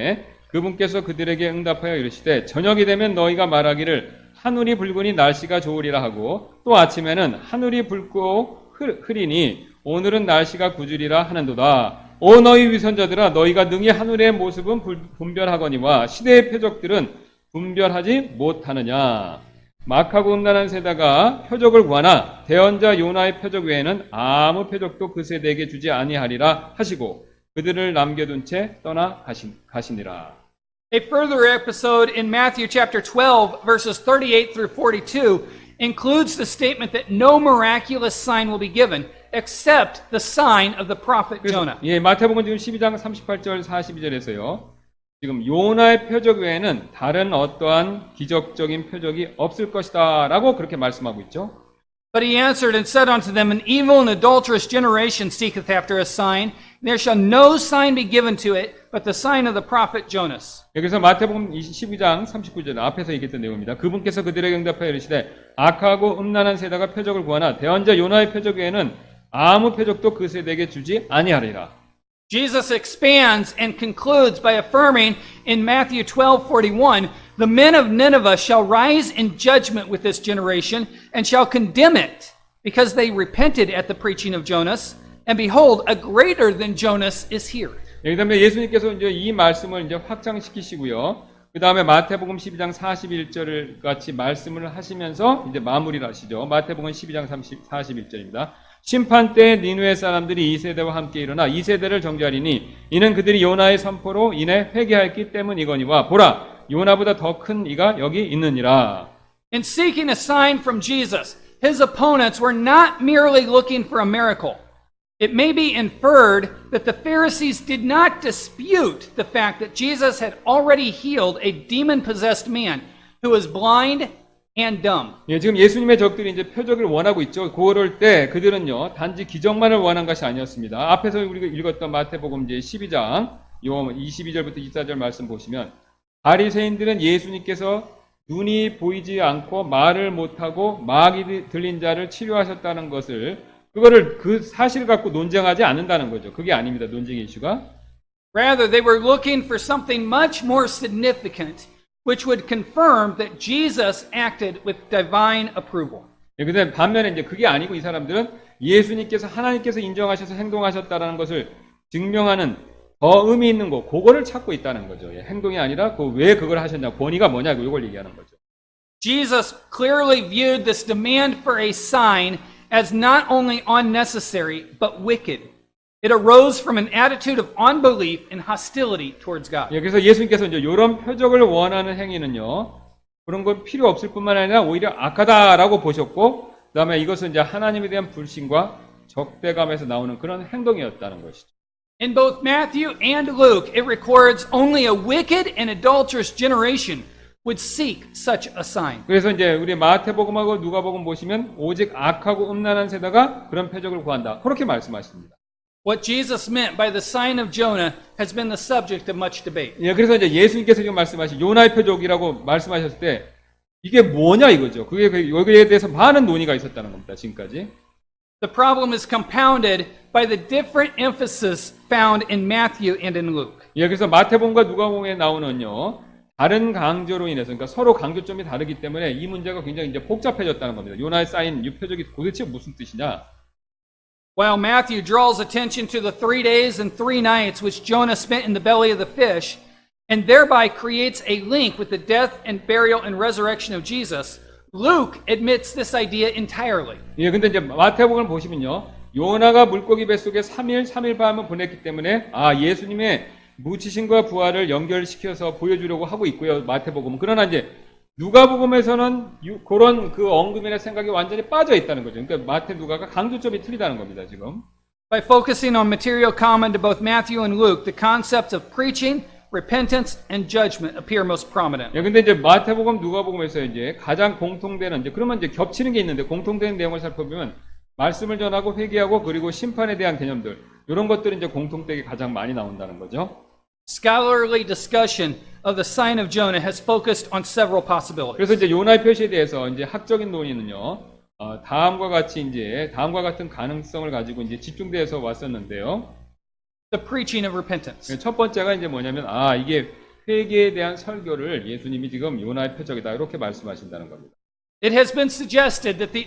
그분께서 그들에게 응답하여 이르시되 저녁이 되면 너희가 말하기를 하늘이 붉으니 날씨가 좋으리라 하고 또 아침에는 하늘이 붉고 흐리니 오늘은 날씨가 구주리라 하는도다. 오 너희 위선자들아 너희가 능히 하늘의 모습은 분별하거니와 시대의 표적들은 분별하지 못하느냐. 막하고 음란한 세대가 표적을 구하나 대언자 요나의 표적 외에는 아무 표적도 그 세대에게 주지 아니하리라 하시고 그들을 남겨둔 채 떠나 가시니라. A further episode in Matthew chapter 12, verses 38 through 42, includes the statement that no miraculous sign will be given except the sign of the prophet Jonah. 예, 마태복음 지금 12장 38절 42절에서요. 지금 요나의 표적 외에는 다른 어떠한 기적적인 표적이 없을 것이다 라고 그렇게 말씀하고 있죠. But he answered and said unto them, An evil and adulterous generation seeketh after a sign, and there shall no sign be given to it, but the sign of the prophet Jonas. 여기서 마태복음 12장 39절 앞에서 얘기했던 내용입니다. 그분께서 그들에게 응답하여 이르시되 악하고 음란한 세대가 표적을 구하나 대언자 요나의 표적 외에는 아무 표적도 그 세대에게 주지 아니하리라. Jesus expands and concludes by affirming in Matthew 12:41, The men of Nineveh shall rise in judgment with this generation and shall condemn it, because they repented at the preaching of Jonas, and behold, a greater than Jonas is here. 그다음에 예수님께서 이제 이 말씀을 이제 확장시키시고요. 그 다음에 마태복음 12장 41절을 같이 말씀을 하시면서 이제 마무리를 하시죠. 마태복음 12장 41절입니다. 심판 때에 니느웨 사람들이 이 세대와 함께 일어나 이 세대를 정죄하리니 이는 그들이 요나의 선포로 인해 회개하였기 때문이거니와 보라 요나보다 더 큰 이가 여기 있느니라. In seeking a sign from Jesus, his opponents were not merely looking for a miracle. It may be inferred that the Pharisees did not dispute the fact that Jesus had already healed a demon-possessed man who was blind and dumb. 예, 지금 예수님의 적들이 이제 표적을 원하고 있죠. 그럴 때 그들은요 단지 기적만을 원한 것이 아니었습니다. 앞에서 우리가 읽었던 마태복음 이제 12장 22절부터 24절 말씀 보시면 바리새인들은 예수님께서 눈이 보이지 않고 말을 못하고 막이 들린 자를 치료하셨다는 것을 그거를 그 사실 갖고 논쟁하지 않는다는 거죠. 그게 아닙니다. 논쟁의 이슈가. Rather, they were looking for something much more significant, which would confirm that Jesus acted with divine approval. 예, 근데 반면에 이제 그게 아니고 이 사람들은 예수님께서 하나님께서 인정하셔서 행동하셨다라는 것을 증명하는 더 의미 있는 거, 그거를 찾고 있다는 거죠. 예, 행동이 아니라 그 왜 그걸 하셨냐, 권위가 뭐냐고 이걸 얘기하는 거죠. Jesus clearly viewed this demand for a sign as not only unnecessary, but wicked. It arose from an attitude of unbelief and hostility towards God. 예, 그래서 예수님께서 이제 이런 표적을 원하는 행위는요, 그런 건 필요 없을 뿐만 아니라 오히려 악하다라고 보셨고, 그 다음에 이것은 이제 하나님에 대한 불신과 적대감에서 나오는 그런 행동이었다는 것이죠. In both Matthew and Luke, it records only a wicked and adulterous generation would seek such a sign. 그래서 이제 우리 마태복음하고 누가복음 보시면 오직 악하고 음란한 세대가 그런 표적을 구한다. 그렇게 말씀하십니다. What Jesus meant by the sign of Jonah has been the subject of much debate. 예, 그래서 이제 예수님께서 지금 말씀하신 요나의 표적이라고 말씀하셨을 때 이게 뭐냐 이거죠. 그게 여기에 대해서 많은 논의가 있었다는 겁니다. 지금까지. The problem is compounded by the different emphasis found in Matthew and in Luke. 예, 그래서 마태복음과 누가복음에 나오는요. 다른 강조로 인해서 그러니까 서로 강조점이 다르기 때문에 이 문제가 굉장히 이제 복잡해졌다는 겁니다. 요나에 쌓인 이 표적이 도대체 무슨 뜻이냐? While Matthew draws attention to the 3 days and 3 nights which Jonah spent in the belly of the fish, and thereby creates a link with the death and burial and resurrection of Jesus, Luke admits this idea entirely. 예, 근데 이제 마태복음을 보시면요. 요나가 물고기 뱃속에 3일 3일 밤을 보냈기 때문에 예수님의 묻히심과 부활을 연결시켜서 보여주려고 하고 있고요. 마태복음은. 그러나 이제 누가복음에서는 그런 그 언급이나 생각이 완전히 빠져 있다는 거죠. 그러니까 마태, 누가가 강조점이 틀리다는 겁니다, 지금. By focusing on material common to both Matthew and Luke, the concepts of preaching, repentance, and judgment appear most prominent. 예, 근데 이제 마태복음, 누가복음에서 이제 가장 공통되는 이제 그러면 이제 겹치는 게 있는데 공통되는 내용을 살펴보면 말씀을 전하고 회개하고 그리고 심판에 대한 개념들 이런 것들이 이제 공통되게 가장 많이 나온다는 거죠. Scholarly discussion of the sign of Jonah has focused on several possibilities. 그래서 이제 요나의 표시에 대해서 이제 학적인 논의는요, 다음과 같은 가능성을 가지고 이제 집중돼서 왔었는데요. The preaching of repentance. 첫 번째가 이제 뭐냐면, 이게 회개에 대한 설교를 예수님이 지금 요나의 표적이다 이렇게 말씀하신다는 겁니다. It has been suggested that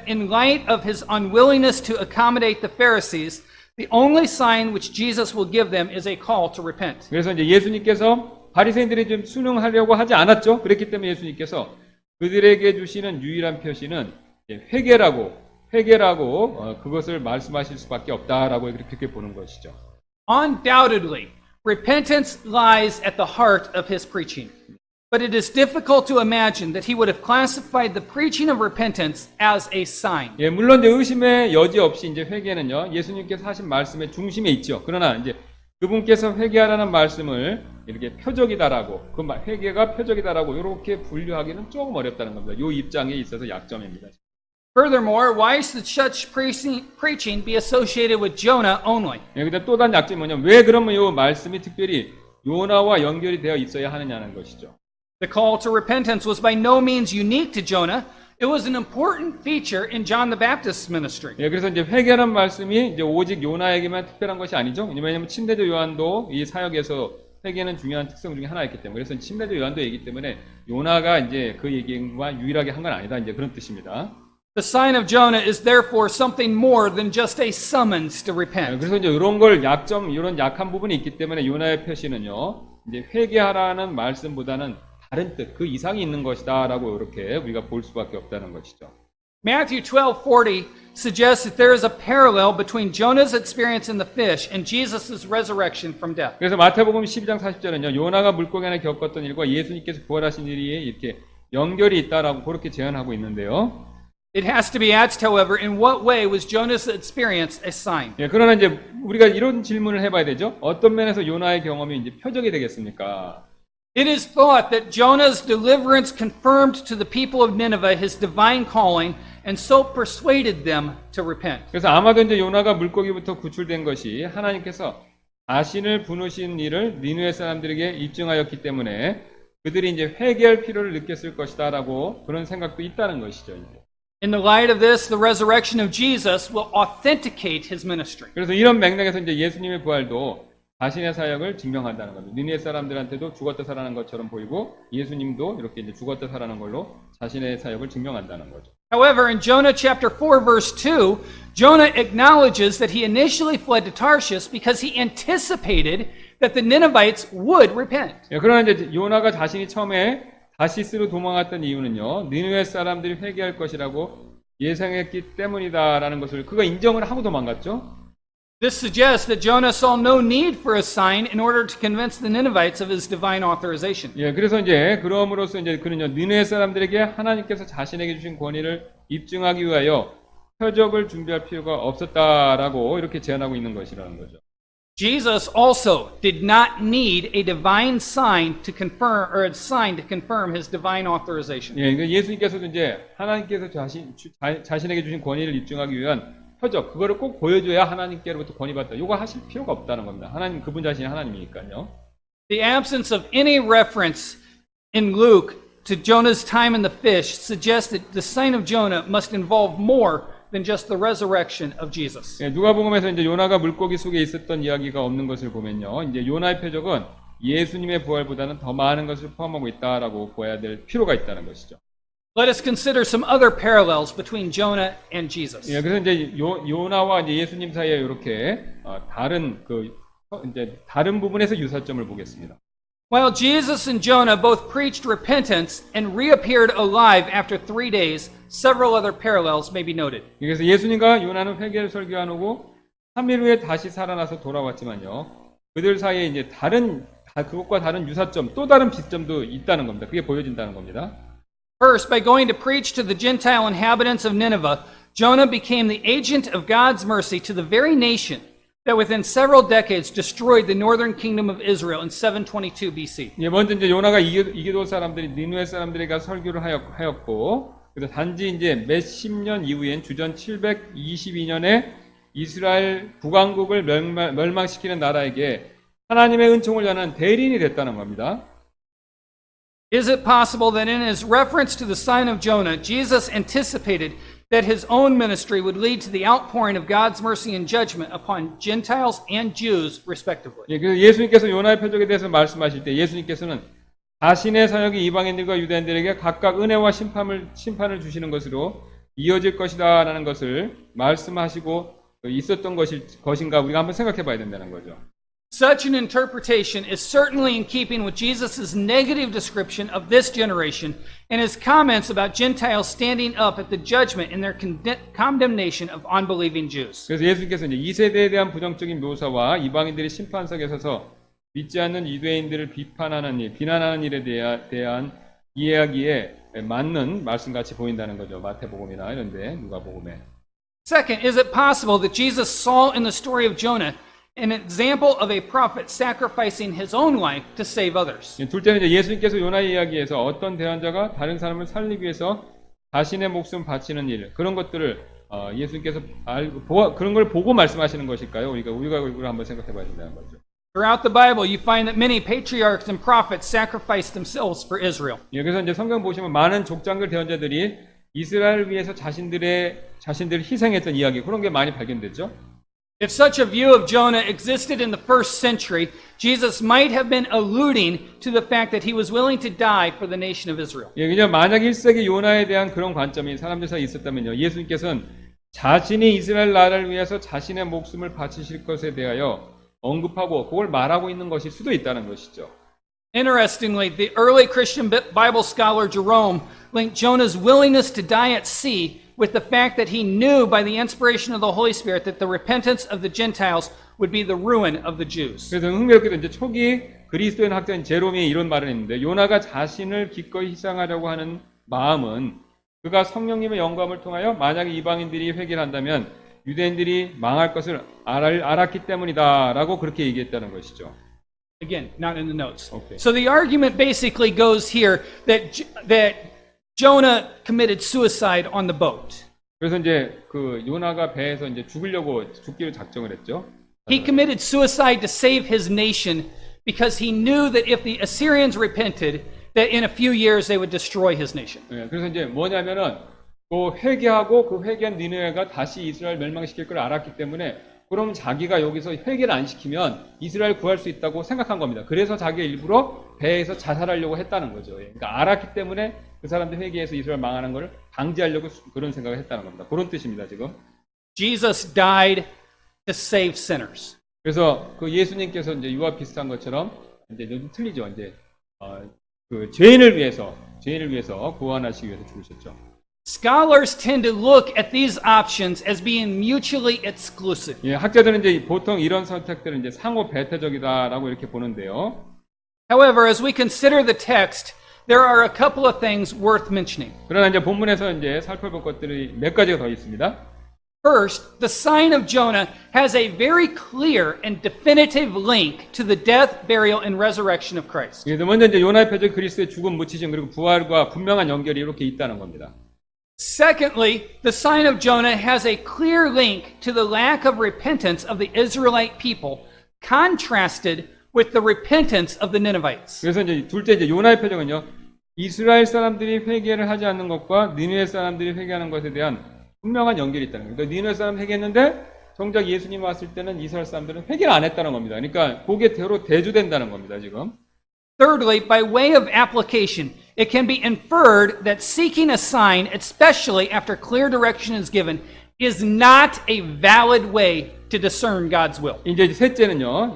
in light of his unwillingness to accommodate the Pharisees, the only sign which Jesus will give them is a call to repent. 그래서 이제 예수님께서 바리새인들이 좀 순응하려고 하지 않았죠. 그랬기 때문에 예수님께서 그들에게 주시는 유일한 표시는 회개라고 그것을 말씀하실 수밖에 없다라고 그렇게 보는 것이죠. Undoubtedly, repentance lies at the heart of his preaching. But it is difficult to imagine that he would have classified the preaching of repentance as a sign. 예, 물론 이제 의심의 여지 없이 이제 회개는요, 예수님께서 하신 말씀의 중심에 있죠. 그러나 이제 그분께서 회개하라는 말씀을 이렇게 표적이다라고, 그 회개가 표적이다라고 이렇게 분류하기는 조금 어렵다는 겁니다. 이 입장에 있어서 약점입니다. Furthermore, why should such preaching be associated with Jonah only? 예, 근데 또 다른 약점이 뭐냐면 왜 그러면 이 말씀이 특별히 요나와 연결이 되어 있어야 하느냐는 것이죠. The call to repentance was by no means unique to Jonah. It was an important feature in John the Baptist's ministry. 예, 그래서 이제 회개라는 말씀이 이제 오직 요나에게만 특별한 것이 아니죠. 왜냐하면 침례자 요한도 이 사역에서 회개는 중요한 특성 중에 하나였기 때문에 그래서 침례자 요한도 얘기기 때문에 요나가 이제 그 얘기와 유일하게 한 건 아니다. 이제 그런 뜻입니다. The sign of Jonah is therefore something more than just a summons to 예, repent. 그래서 이제 이런 걸 이런 약한 부분이 있기 때문에 요나의 표시는요, 이제 회개하라는 말씀보다는 다른 뜻, 그 이상이 있는 것이다라고 이렇게 우리가 볼 수밖에 없다는 것이죠. Matthew 12:40 suggests that there is a parallel between Jonah's experience in the fish and Jesus' resurrection from death. 그래서 마태복음 12장 40절은요, 요나가 물고기 안에 겪었던 일과 예수님께서 부활하신 일이 이렇게 연결이 있다라고 그렇게 제안하고 있는데요. It has to be asked, however, in what way was Jonah's experience a sign? 예, 그러나 이제 우리가 이런 질문을 해봐야 되죠. 어떤 면에서 요나의 경험이 이제 표적이 되겠습니까? It is thought that Jonah's deliverance confirmed to the people of Nineveh his divine calling and so persuaded them to repent. 그래서 아마도 이제 요나가 물고기부터 구출된 것이 하나님께서 자신을 부르신 일을 니느웨 사람들에게 입증하였기 때문에 그들이 이제 회개할 필요를 느꼈을 것이다라고 그런 생각도 있다는 것이죠. 이제. In the light of this, the resurrection of Jesus will authenticate his ministry. 그래서 이런 맥락에서 이제 예수님의 부활도 자신의 사역을 증명한다는 겁니다. 니느웨 사람들한테도 죽었다 살아난 것처럼 보이고 예수님도 이렇게 이제 죽었다 살아난 걸로 자신의 사역을 증명한다는 거죠. However, in Jonah chapter 4 verse 2, Jonah acknowledges that he initially fled to Tarshish because he anticipated that the Ninevites would repent. 예, 그러나 이제 요나가 자신이 처음에 다시스로 도망갔던 이유는요, 니느웨 사람들이 회개할 것이라고 예상했기 때문이다라는 것을 그가 인정을 하고 도망갔죠. This suggests that Jonah saw no need for a sign in order to convince the Ninevites of his divine authorization. 예, 그래서 이제 그럼으로써 이제 그는요, 니느웨 사람들에게 하나님께서 자신에게 주신 권위를 입증하기 위하여 표적을 준비할 필요가 없었다라고 이렇게 제안하고 있는 것이라는 거죠. Jesus also did not need a divine sign to confirm his divine authorization. 예, 그러니까 예수님께서도 이제 하나님께서 자신에게 주신 권위를 입증하기 위한 표적, 그거를 꼭 보여줘야 하나님께로부터 권위받다. 이거 하실 필요가 없다는 겁니다. 하나님, 그분 자신이 하나님이니까요. The absence of any reference in Luke to Jonah's time in the fish suggests that the sign of Jonah must involve more than just the resurrection of Jesus. 예, 누가복음에서 이제 요나가 물고기 속에 있었던 이야기가 없는 것을 보면요, 이제 요나의 표적은 예수님의 부활보다는 더 많은 것을 포함하고 있다라고 보아야 될 필요가 있다는 것이죠. Let us consider some other parallels between Jonah and Jesus. 예, 그래서 이제 요나와 이제 예수님 사이에 이렇게 다른 부분에서 유사점을 보겠습니다. While Jesus and Jonah both preached repentance and reappeared alive after 3 days, several other parallels may be noted. 그래서 예수님과 요나는 회개를 설교하고 3일 후에 다시 살아나서 돌아왔지만요, 그들 사이에 이제 다른 그것과 다른 유사점, 또 다른 비점도 있다는 겁니다. 그게 보여진다는 겁니다. First, by going to preach to the Gentile inhabitants of Nineveh, Jonah became the agent of God's mercy to the very nation that within several decades destroyed the northern kingdom of Israel in 722 BC. 예, 먼저 이제 요나가 이게도 사람들이 니누에 사람들에게 사설교를 하였고, 그래서 단지 이제 몇십 년 이후엔 주전 722년에 이스라엘 북왕국을 멸망시키는 나라에게 하나님의 은총을 전하는 대리인이 됐다는 겁니다. Is it possible that in his reference to the sign of Jonah, Jesus anticipated that his own ministry would lead to the outpouring of God's mercy and judgment upon Gentiles and Jews, respectively? 예, 그래서 예수님께서 요나의 표적에 대해서 말씀하실 때 예수님께서는 자신의 사역이 이방인들과 유대인들에게 각각 은혜와 심판을 주시는 것으로 이어질 것이다라는 것을 말씀하시고 있었던 것인가 우리가 한번 생각해 봐야 된다는 거죠. Such an interpretation is certainly in keeping with Jesus' negative description of this generation and his comments about Gentiles standing up at the judgment in their condemnation of unbelieving Jews. 그래서 예수님께서 이제 이 세대에 대한 부정적인 묘사와 이방인들이 심판석에 서서 믿지 않는 유대인들을 비난하는 일에 대한 이야기에 맞는 말씀같이 보인다는 거죠. 마태복음이나 이런데 누가복음에. Second, is it possible that Jesus saw in the story of Jonah an example of a prophet sacrificing his own life to save others? 둘째는 이제 예수님께서 요나의 이야기에서 어떤 대언자가 다른 사람을 살리기 위해서 자신의 목숨 바치는 일, 그런 것들을 예수님께서 그런 걸 보고 말씀하시는 것일까요? 우리가 이걸 한번 생각해 봐야 된다는 거죠. Throughout the Bible, you find that many patriarchs and prophets sacrificed themselves for Israel. 예, 그래서 이제 성경 보시면 많은 족장들 대언자들이 이스라엘을 위해서 자신들을 희생했던 이야기, 그런 게 많이 발견됐죠. If such a view of Jonah existed in the first century, Jesus might have been alluding to the fact that he was willing to die for the nation of Israel. 예, 그냥 만약 1세기 요나에 대한 그런 관점이 사람들 사이에 있었다면요. 예수님께서는 자신이 이스라엘 나라를 위해서 자신의 목숨을 바치실 것에 대하여 언급하고 그걸 말하고 있는 것일 수도 있다는 것이죠. Interestingly, the early Christian Bible scholar Jerome linked Jonah's willingness to die at sea with the fact that he knew by the inspiration of the Holy Spirit that the repentance of the Gentiles would be the ruin of the Jews. 그래서 흥미롭게도 이제 초기 그리스도인 학자인 제롬이 이런 말을 했는데 요나가 자신을 기꺼이 희생하려고 하는 마음은 그가 성령님의 영감을 통하여 만약에 이방인들이 회개를 한다면 유대인들이 망할 것을 알았기 때문이다라고 그렇게 얘기했다는 것이죠. Again, not in the notes. Okay. So the argument basically goes here that Jonah committed suicide on the boat. 그래서 이제 그 요나가 배에서 이제 죽기로 작정을 했죠. He committed suicide to save his nation because he knew that if the Assyrians repented, that in a few years they would destroy his nation. 예, 그래서 이제 뭐냐면은 그 회개하고 그 회개한 니느웨가 다시 이스라엘 멸망시킬 걸 알았기 때문에 그럼 자기가 여기서 회개를 안 시키면 이스라엘 구할 수 있다고 생각한 겁니다. 그래서 자기가 일부러 배에서 자살하려고 했다는 거죠. 그러니까 알았기 때문에 그 사람들 회개해서 이스라엘 망하는 걸 방지하려고 그런 생각을 했다는 겁니다. 그런 뜻입니다, 지금. Jesus died to save sinners. 그래서 그 예수님께서 이제 이와 비슷한 것처럼 이제 좀 틀리죠. 이제 그 죄인을 위해서 구원하시기 위해서 죽으셨죠. Scholars tend to look at these options as being mutually exclusive. 예, 학자들은 이제 보통 이런 선택들은 이제 상호 배타적이다라고 이렇게 보는데요. However, as we consider the text, there are a couple of things worth mentioning. 그러나 이제 본문에서 이제 살펴볼 것들이 몇 가지가 더 있습니다. First, the sign of Jonah has a very clear and definitive link to the death, burial, and resurrection of Christ. 그래서 먼저 이제 요나의 표적 그리스도의 죽음, 묻히심 그리고 부활과 분명한 연결이 이렇게 있다는 겁니다. Secondly, the sign of Jonah has a clear link to the lack of repentance of the Israelite people, contrasted with the repentance of the Ninevites. 그래서 이제 둘째 이제 요나의 표적은요. 이스라엘 사람들이 회개를 하지 않는 것과 니느웨 사람들이 회개하는 것에 대한 분명한 연결이 있다는 거예요. 그러니까 니느웨 사람 회개했는데 정작 예수님 왔을 때는 이스라엘 사람들은 회개를 안 했다는 겁니다. 그러니까 그게 대로 대조된다는 겁니다, 지금. Thirdly, by way of application, it can be inferred that seeking a sign, especially after clear direction is given, is not a valid way to discern God's will. 이제 셋째는요.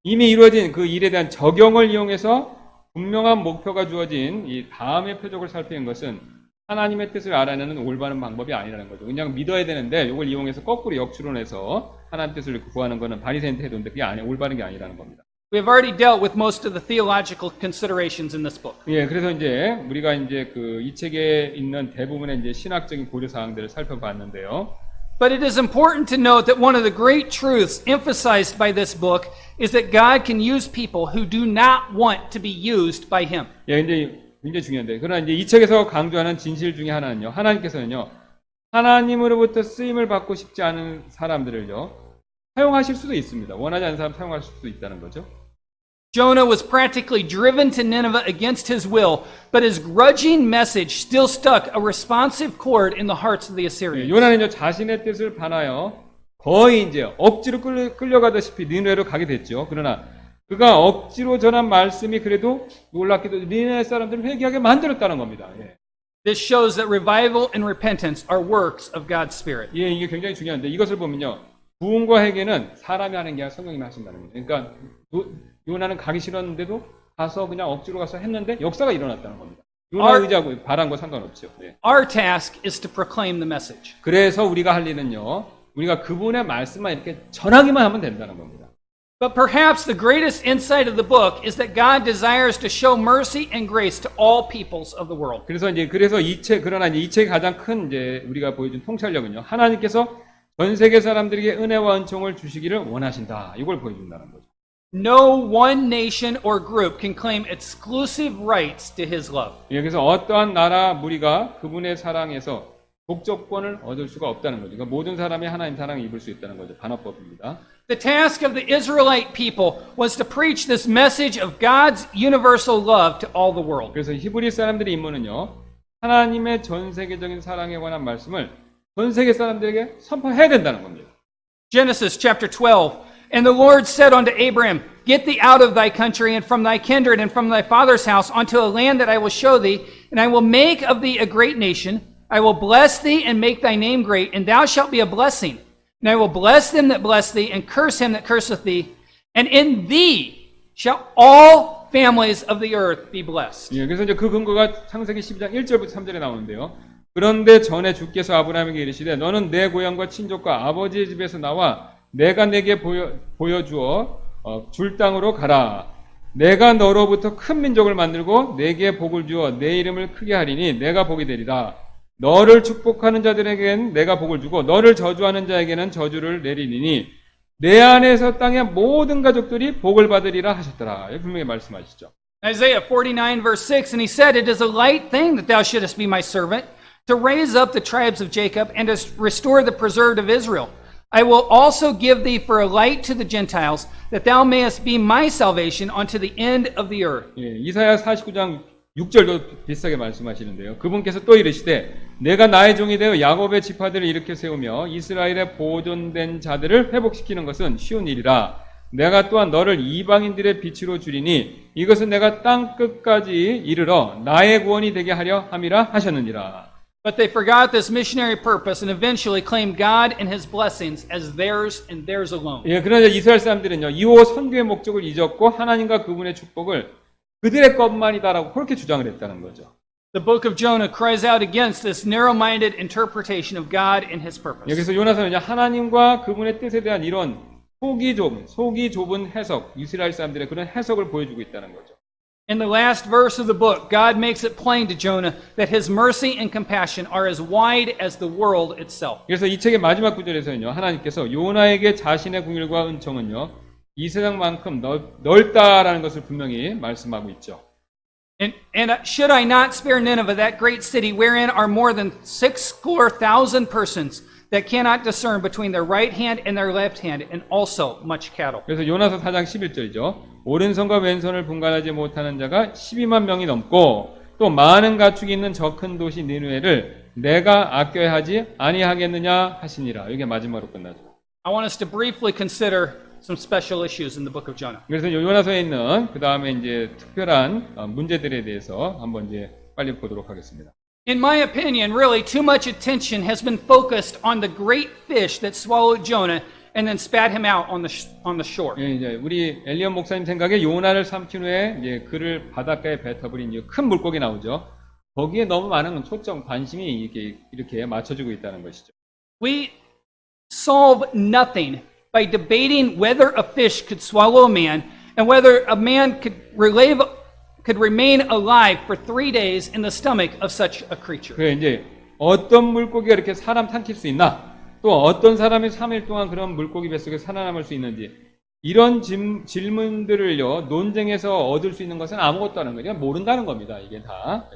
이미 이루어진 그 일에 대한 적용을 이용해서 분명한 목표가 주어진 이 다음의 표적을 살피는 것은 하나님의 뜻을 알아내는 올바른 방법이 아니라는 거죠. 그냥 믿어야 되는데 이걸 이용해서 거꾸로 역추론해서 하나님 뜻을 구하는 것은 바리새인 태도인데 그게 올바른 게 아니라는 겁니다. We have already dealt with most of the theological considerations in this book. 예, 그래서 이제 우리가 이제 그 이 책에 있는 대부분의 이제 신학적인 고려 사항들을 살펴봤는데요. But it is important to note that one of the great truths emphasized by this book is that God can use people who do not want to be used by Him. 예, 이제 굉장히 중요한데, 그러나 이제 이 책에서 강조하는 진실 중에 하나는요, 하나님께서는요, 하나님으로부터 쓰임을 받고 싶지 않은 사람들을요, 사용하실 수도 있습니다. 원하지 않는 사람 사용하실 수도 있다는 거죠. Jonah was practically driven to Nineveh against his will, but his grudging message still stuck a responsive chord in the hearts of the 예, Assyrians. 요나는요, 자신의 뜻을 반하여 거의 이제 억지로 끌려가다시피 니느웨로 가게 됐죠. 그러나 그가 억지로 전한 말씀이 그래도 놀랍게도 니느웨 사람들을 회개하게 만들었다는 겁니다. 예. This shows that revival and repentance are works of God's Spirit. 예, 이게 굉장히 중요한데 이것을 보면요, 부흥과 회개는 사람이 하는 게 아니라 성령이 하신다는 거예요. 그러니까 요나는 가기 싫었는데도 가서 그냥 억지로 가서 했는데 역사가 일어났다는 겁니다. 요나 의지하고 바람과 상관없죠. 네. Our task is to proclaim the message. 그래서 우리가 할 일은요, 우리가 그분의 말씀만 이렇게 전하기만 하면 된다는 겁니다. But perhaps the greatest insight of the book is that God desires to show mercy and grace to all peoples of the world. 그래서 그러나 이 책의 가장 큰 이제 우리가 보여준 통찰력은요, 하나님께서 전 세계 사람들에게 은혜와 은총을 주시기를 원하신다. 이걸 보여준다는 거죠. No one nation or group can claim exclusive rights to His love. 예, 그래서 어떠한 나라 무리가 그분의 사랑에서 독점권을 얻을 수가 없다는 거죠. 그러니까 모든 사람이 하나님 사랑을 입을 수 있다는 거죠. 반어법입니다. The task of the Israelite people was to preach this message of God's universal love to all the world. 그래서 히브리 사람들의 임무는요, 하나님의 전 세계적인 사랑에 관한 말씀을 전 세계 사람들에게 선포해야 된다는 겁니다. Genesis chapter 12. And the Lord said unto Abraham, Get thee out of thy country and from thy kindred and from thy father's house unto a land that I will show thee, and I will make of thee a great nation. I will bless thee and make thy name great, and thou shalt be a blessing. And I will bless them that bless thee, and curse him that curseth thee. And in thee shall all families of the earth be blessed. 예, 그래서 이제 그 근거가 창세기 12장 1절부터 3절에 나오는데요. 그런데 전에 주께서 아브라함에게 이르시되 너는 내 고향과 친족과 아버지의 집에서 나와 내가 내게 보여주어 줄 땅으로 가라. 내가 너로부터 큰 민족을 만들고 내게 복을 주어 내 이름을 크게 하리니 내가 복이 되리라. 너를 축복하는 자들에게는 내가 복을 주고 너를 저주하는 자에게는 저주를 내리니 내 안에서 땅의 모든 가족들이 복을 받으리라 하셨더라. 분명히 말씀하시죠. Isaiah 49 verse 6, and he said, It is a light thing that thou shouldest be my servant, to raise up the tribes of Jacob and to restore the preserved of Israel. I will also give thee for a light to the Gentiles, that thou mayest be my salvation unto the end of the earth. 예, 이사야 49장 6절도 비슷하게 말씀하시는데요. 그분께서 또 이르시되 내가 나의 종이 되어 야곱의 지파들을 일으켜 세우며 이스라엘의 보존된 자들을 회복시키는 것은 쉬운 일이라. 내가 또한 너를 이방인들의 빛으로 주리니 이것은 내가 땅 끝까지 이르러 나의 구원이 되게 하려 함이라 하셨느니라. But they forgot this missionary purpose and eventually claimed God and His blessings as theirs and theirs alone. 예, 그러나 이스라엘 사람들은요, 이호 선교의 목적을 잊었고 하나님과 그분의 축복을 그들의 것만이다라고 그렇게 주장을 했다는 거죠. The book of Jonah cries out against this narrow-minded interpretation of God and His purpose. 예, 그래서 요나서는요, 하나님과 그분의 뜻에 대한 이런 속이 좁은 해석, 이스라엘 사람들의 그런 해석을 보여주고 있다는 거죠. In the last verse of the book, God makes it plain to Jonah that his mercy and compassion are as wide as the world itself. 그래서 이 책의 마지막 구절에서는요, 하나님께서 요나에게 자신의 궁율과 은총은요, 이 세상만큼 넓다라는 것을 분명히 말씀하고 있죠. And should I not spare Nineveh, that great city wherein are more than 6,000 persons that cannot discern between their right hand and their left hand, and also much cattle. 그래서 요나서 4장 11절이죠. 오른손과 왼손을 분간하지 못하는 자가 12만 명이 넘고 또 많은 가축이 있는 저 큰 도시 니느웨를 내가 아껴야 하지 아니하겠느냐 하시니라. 이게 마지막으로 끝나죠. I want us to briefly consider some special issues in the book of Jonah. 그래서 요나서에 있는 그 다음에 이제 특별한 문제들에 대해서 한번 이제 빨리 보도록 하겠습니다. In my opinion, really too much attention has been focused on the great fish that swallowed Jonah and then spat him out on the shore. 예, 이제 우리 엘리엇 목사님 생각에 요나를 삼킨 후에 이제 그를 바닷가에 뱉어버린 큰 물고기 나오죠. 거기에 너무 많은 초점 관심이 이렇게 맞춰지고 있다는 것이죠. We solve nothing by debating whether a fish could swallow a man and whether a man could remain alive for 3 days in the stomach of such a creature. 그 이제 어떤 물고기가 이렇게 사람 삼킬 수 있나? 또 어떤 사람이 3일 동안 그런 물고기 뱃속에 살아남을 수 있는지 이런 질문들을요 논쟁에서 얻을 수 있는 것은 아무것도 아닌 거예요. 모른다는 겁니다. 이게 다.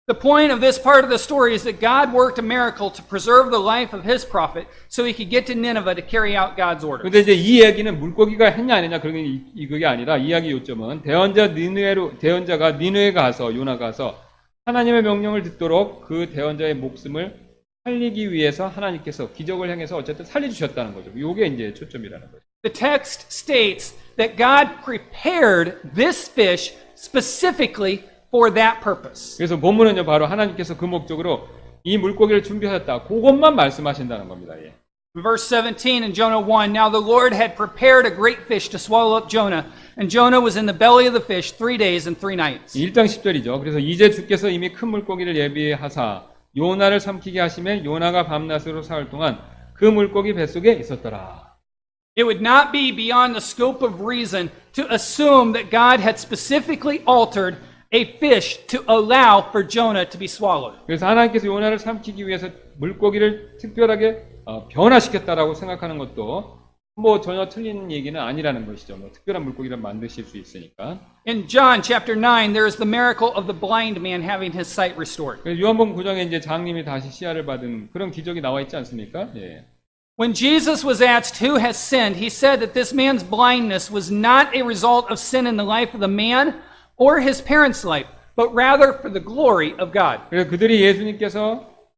The point of this part of the story is that God worked a miracle to preserve the life of his prophet so he could get to Nineveh to carry out God's order. 근데 이제 이 얘기는 물고기가 했냐 아니냐 그게 아니라 이야기 요점은 대언자가 니느웨에 가서 요나 가서 하나님의 명령을 듣도록 그 대언자의 목숨을 살리기 위해서 하나님께서 기적을 행해서 어쨌든 살려주셨다는 거죠. 이게 이제 초점이라는 거죠. The text states that God prepared this fish specifically for that purpose. 그래서 본문은요 바로 하나님께서 그 목적으로 이 물고기를 준비하셨다. 그것만 말씀하신다는 겁니다. 예. Verse 17 in Jonah 1, Now the Lord had prepared a great fish to swallow up Jonah, and Jonah was in the belly of the fish 3 days and 3 nights. 1장 10절이죠. 그래서 이제 주께서 이미 큰 물고기를 예비하사 요나를 삼키게 하시매 요나가 밤낮으로 사흘 동안 그 물고기 뱃속에 있었더라. It would not be beyond the scope of reason to assume that God had specifically altered a fish to allow for Jonah to be swallowed. 그래서 하나님께서 요나를 삼키기 위해서 물고기를 특별하게 변화시켰다라고 생각하는 것도 뭐 전혀 틀린 얘기는 아니라는 것이죠. 뭐 특별한 물고기를 만드실 수 있으니까. In John chapter 9, there is the miracle of the blind man having his sight restored. 요한복음 9장에 이제 장님이 다시 시야를 받은 그런 기적이 나와 있지 않습니까? 예. When Jesus was asked who has sinned, he said that this man's blindness was not a result of sin in the life of the man or his parents' life, but rather for the glory of God. 그래서 그들이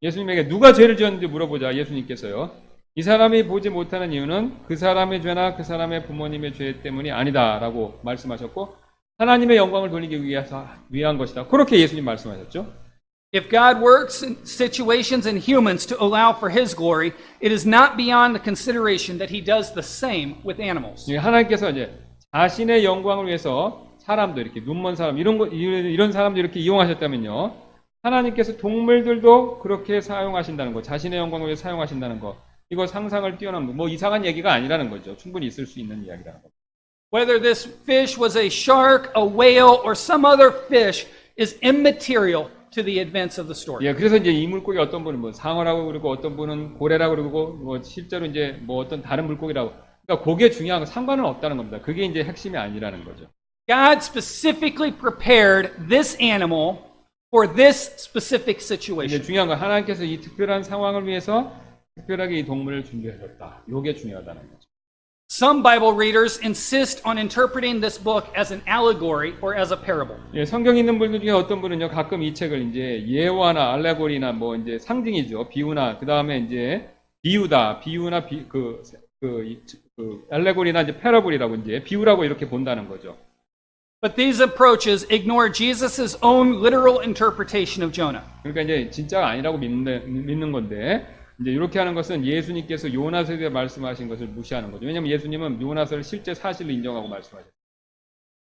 예수님에게 누가 죄를 지었는지 물어보자 예수님께서요. 이 사람이 보지 못하는 이유는 그 사람의 죄나 그 사람의 부모님의 죄 때문이 아니다라고 말씀하셨고 하나님의 영광을 돌리기 위한 것이다. 그렇게 예수님 말씀하셨죠. If God works in situations in humans to allow for his glory, it is not beyond the consideration that he does the same with animals. 하나님께서 이제 자신의 영광을 위해서 사람도 이렇게 눈먼 사람 이런 사람도 이렇게 이용하셨다면요. 하나님께서 동물들도 그렇게 사용하신다는 거, 자신의 영광을 위해 사용하신다는 거, 이거 상상을 뛰어넘는 뭐 이상한 얘기가 아니라는 거죠. 충분히 있을 수 있는 이야기라는 거. Whether this fish was a shark, a whale, or some other fish is immaterial to the events of the story. 예, 그래서 이제 이 물고기 어떤 분은 뭐 상어라고 그러고 어떤 분은 고래라고 그러고 뭐 실제로 이제 뭐 어떤 다른 물고기라고. 그러니까 그게 중요한 건 상관은 없다는 겁니다. 그게 이제 핵심이 아니라는 거죠. God specifically prepared this animal for this specific 이제 situation. 중요한 건 하나님께서 이 특별한 상황을 위해서 특별하게 이 동물을 준비하셨다. 이게 중요하다는 거죠. Some Bible readers insist on interpreting this book as an allegory or as a parable. 예, 성경 있는 분들 중에 어떤 분은요, 가끔 이 책을 이제 예화나 알레고리나 뭐 이제 상징이죠. 비유나, 그 다음에 이제 비유나 알레고리나 이제 패러블이라고 이제 비유라고 이렇게 본다는 거죠. But these approaches ignore Jesus' own literal interpretation of Jonah. 그러니까 이제 진짜가 아니라고 믿는 건데, 이제 이렇게 하는 것은 예수님께서 요나서에 대해 말씀하신 것을 무시하는 거죠. 왜냐하면 예수님은 요나서를 실제 사실로 인정하고 말씀하셨어요.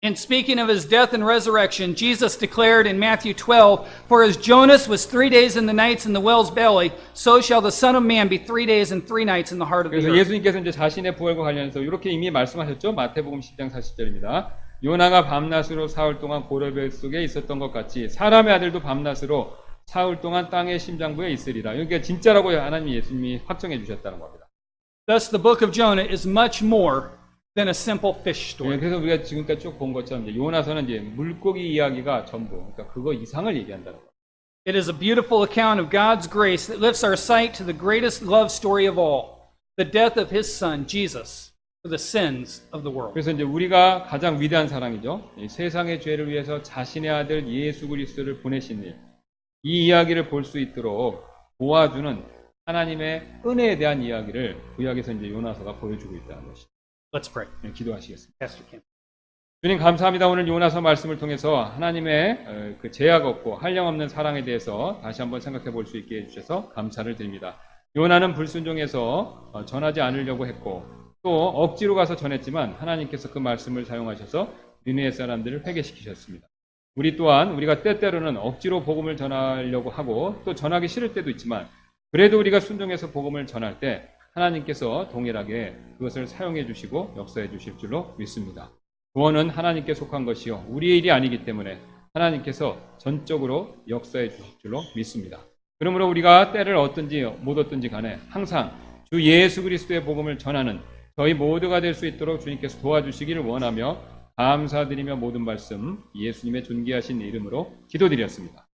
In speaking of his death and resurrection, Jesus declared in Matthew 12, For as Jonas was 3 days and the nights in the whale's belly, so shall the Son of Man be 3 days and 3 nights in the heart of the 그래서 earth. 예수님께서 이제 자신의 부활과 관련해서 이렇게 이미 말씀하셨죠. 마태복음 10장 40절입니다. 요나가 밤낮으로 사흘 동안 고래배 속에 있었던 것 같이 사람의 아들도 밤낮으로 사흘 동안 땅의 심장부에 있으리라. 그러니까 진짜라고 하나님 예수님이 확정해 주셨다는 겁니다. Thus the book of Jonah is much more than a simple fish story. 그래서 우리가 지금까지 쭉 본 것처럼 이제 요나서는 이제 물고기 이야기가 전부, 그러니까 그거 이상을 얘기한다는 거예요. It is a beautiful account of God's grace that lifts our sight to the greatest love story of all, the death of his son, Jesus, for the sins of the world. 그래서 이제 우리가 가장 위대한 사랑이죠. 이 세상의 죄를 위해서 자신의 아들 예수 그리스도를 보내신 일. 이 이야기를 볼 수 있도록 도와주는 하나님의 은혜에 대한 이야기를 구약에서 이제 요나서가 보여주고 있다는 것이죠. Let's pray. 기도하시겠습니다. Pastor Kim. 주님 감사합니다. 오늘 요나서 말씀을 통해서 하나님의 그 제약 없고 한량없는 사랑에 대해서 다시 한번 생각해 볼 수 있게 해주셔서 감사를 드립니다. 요나는 불순종해서 전하지 않으려고 했고 또 억지로 가서 전했지만 하나님께서 그 말씀을 사용하셔서 니느웨 사람들을 회개시키셨습니다. 우리 또한 우리가 때때로는 억지로 복음을 전하려고 하고 또 전하기 싫을 때도 있지만 그래도 우리가 순종해서 복음을 전할 때 하나님께서 동일하게 그것을 사용해 주시고 역사해 주실 줄로 믿습니다. 구원은 하나님께 속한 것이요 우리의 일이 아니기 때문에 하나님께서 전적으로 역사해 주실 줄로 믿습니다. 그러므로 우리가 때를 얻든지 못 얻든지 간에 항상 주 예수 그리스도의 복음을 전하는 저희 모두가 될 수 있도록 주님께서 도와주시기를 원하며 감사드리며 모든 말씀 예수님의 존귀하신 이름으로 기도드렸습니다.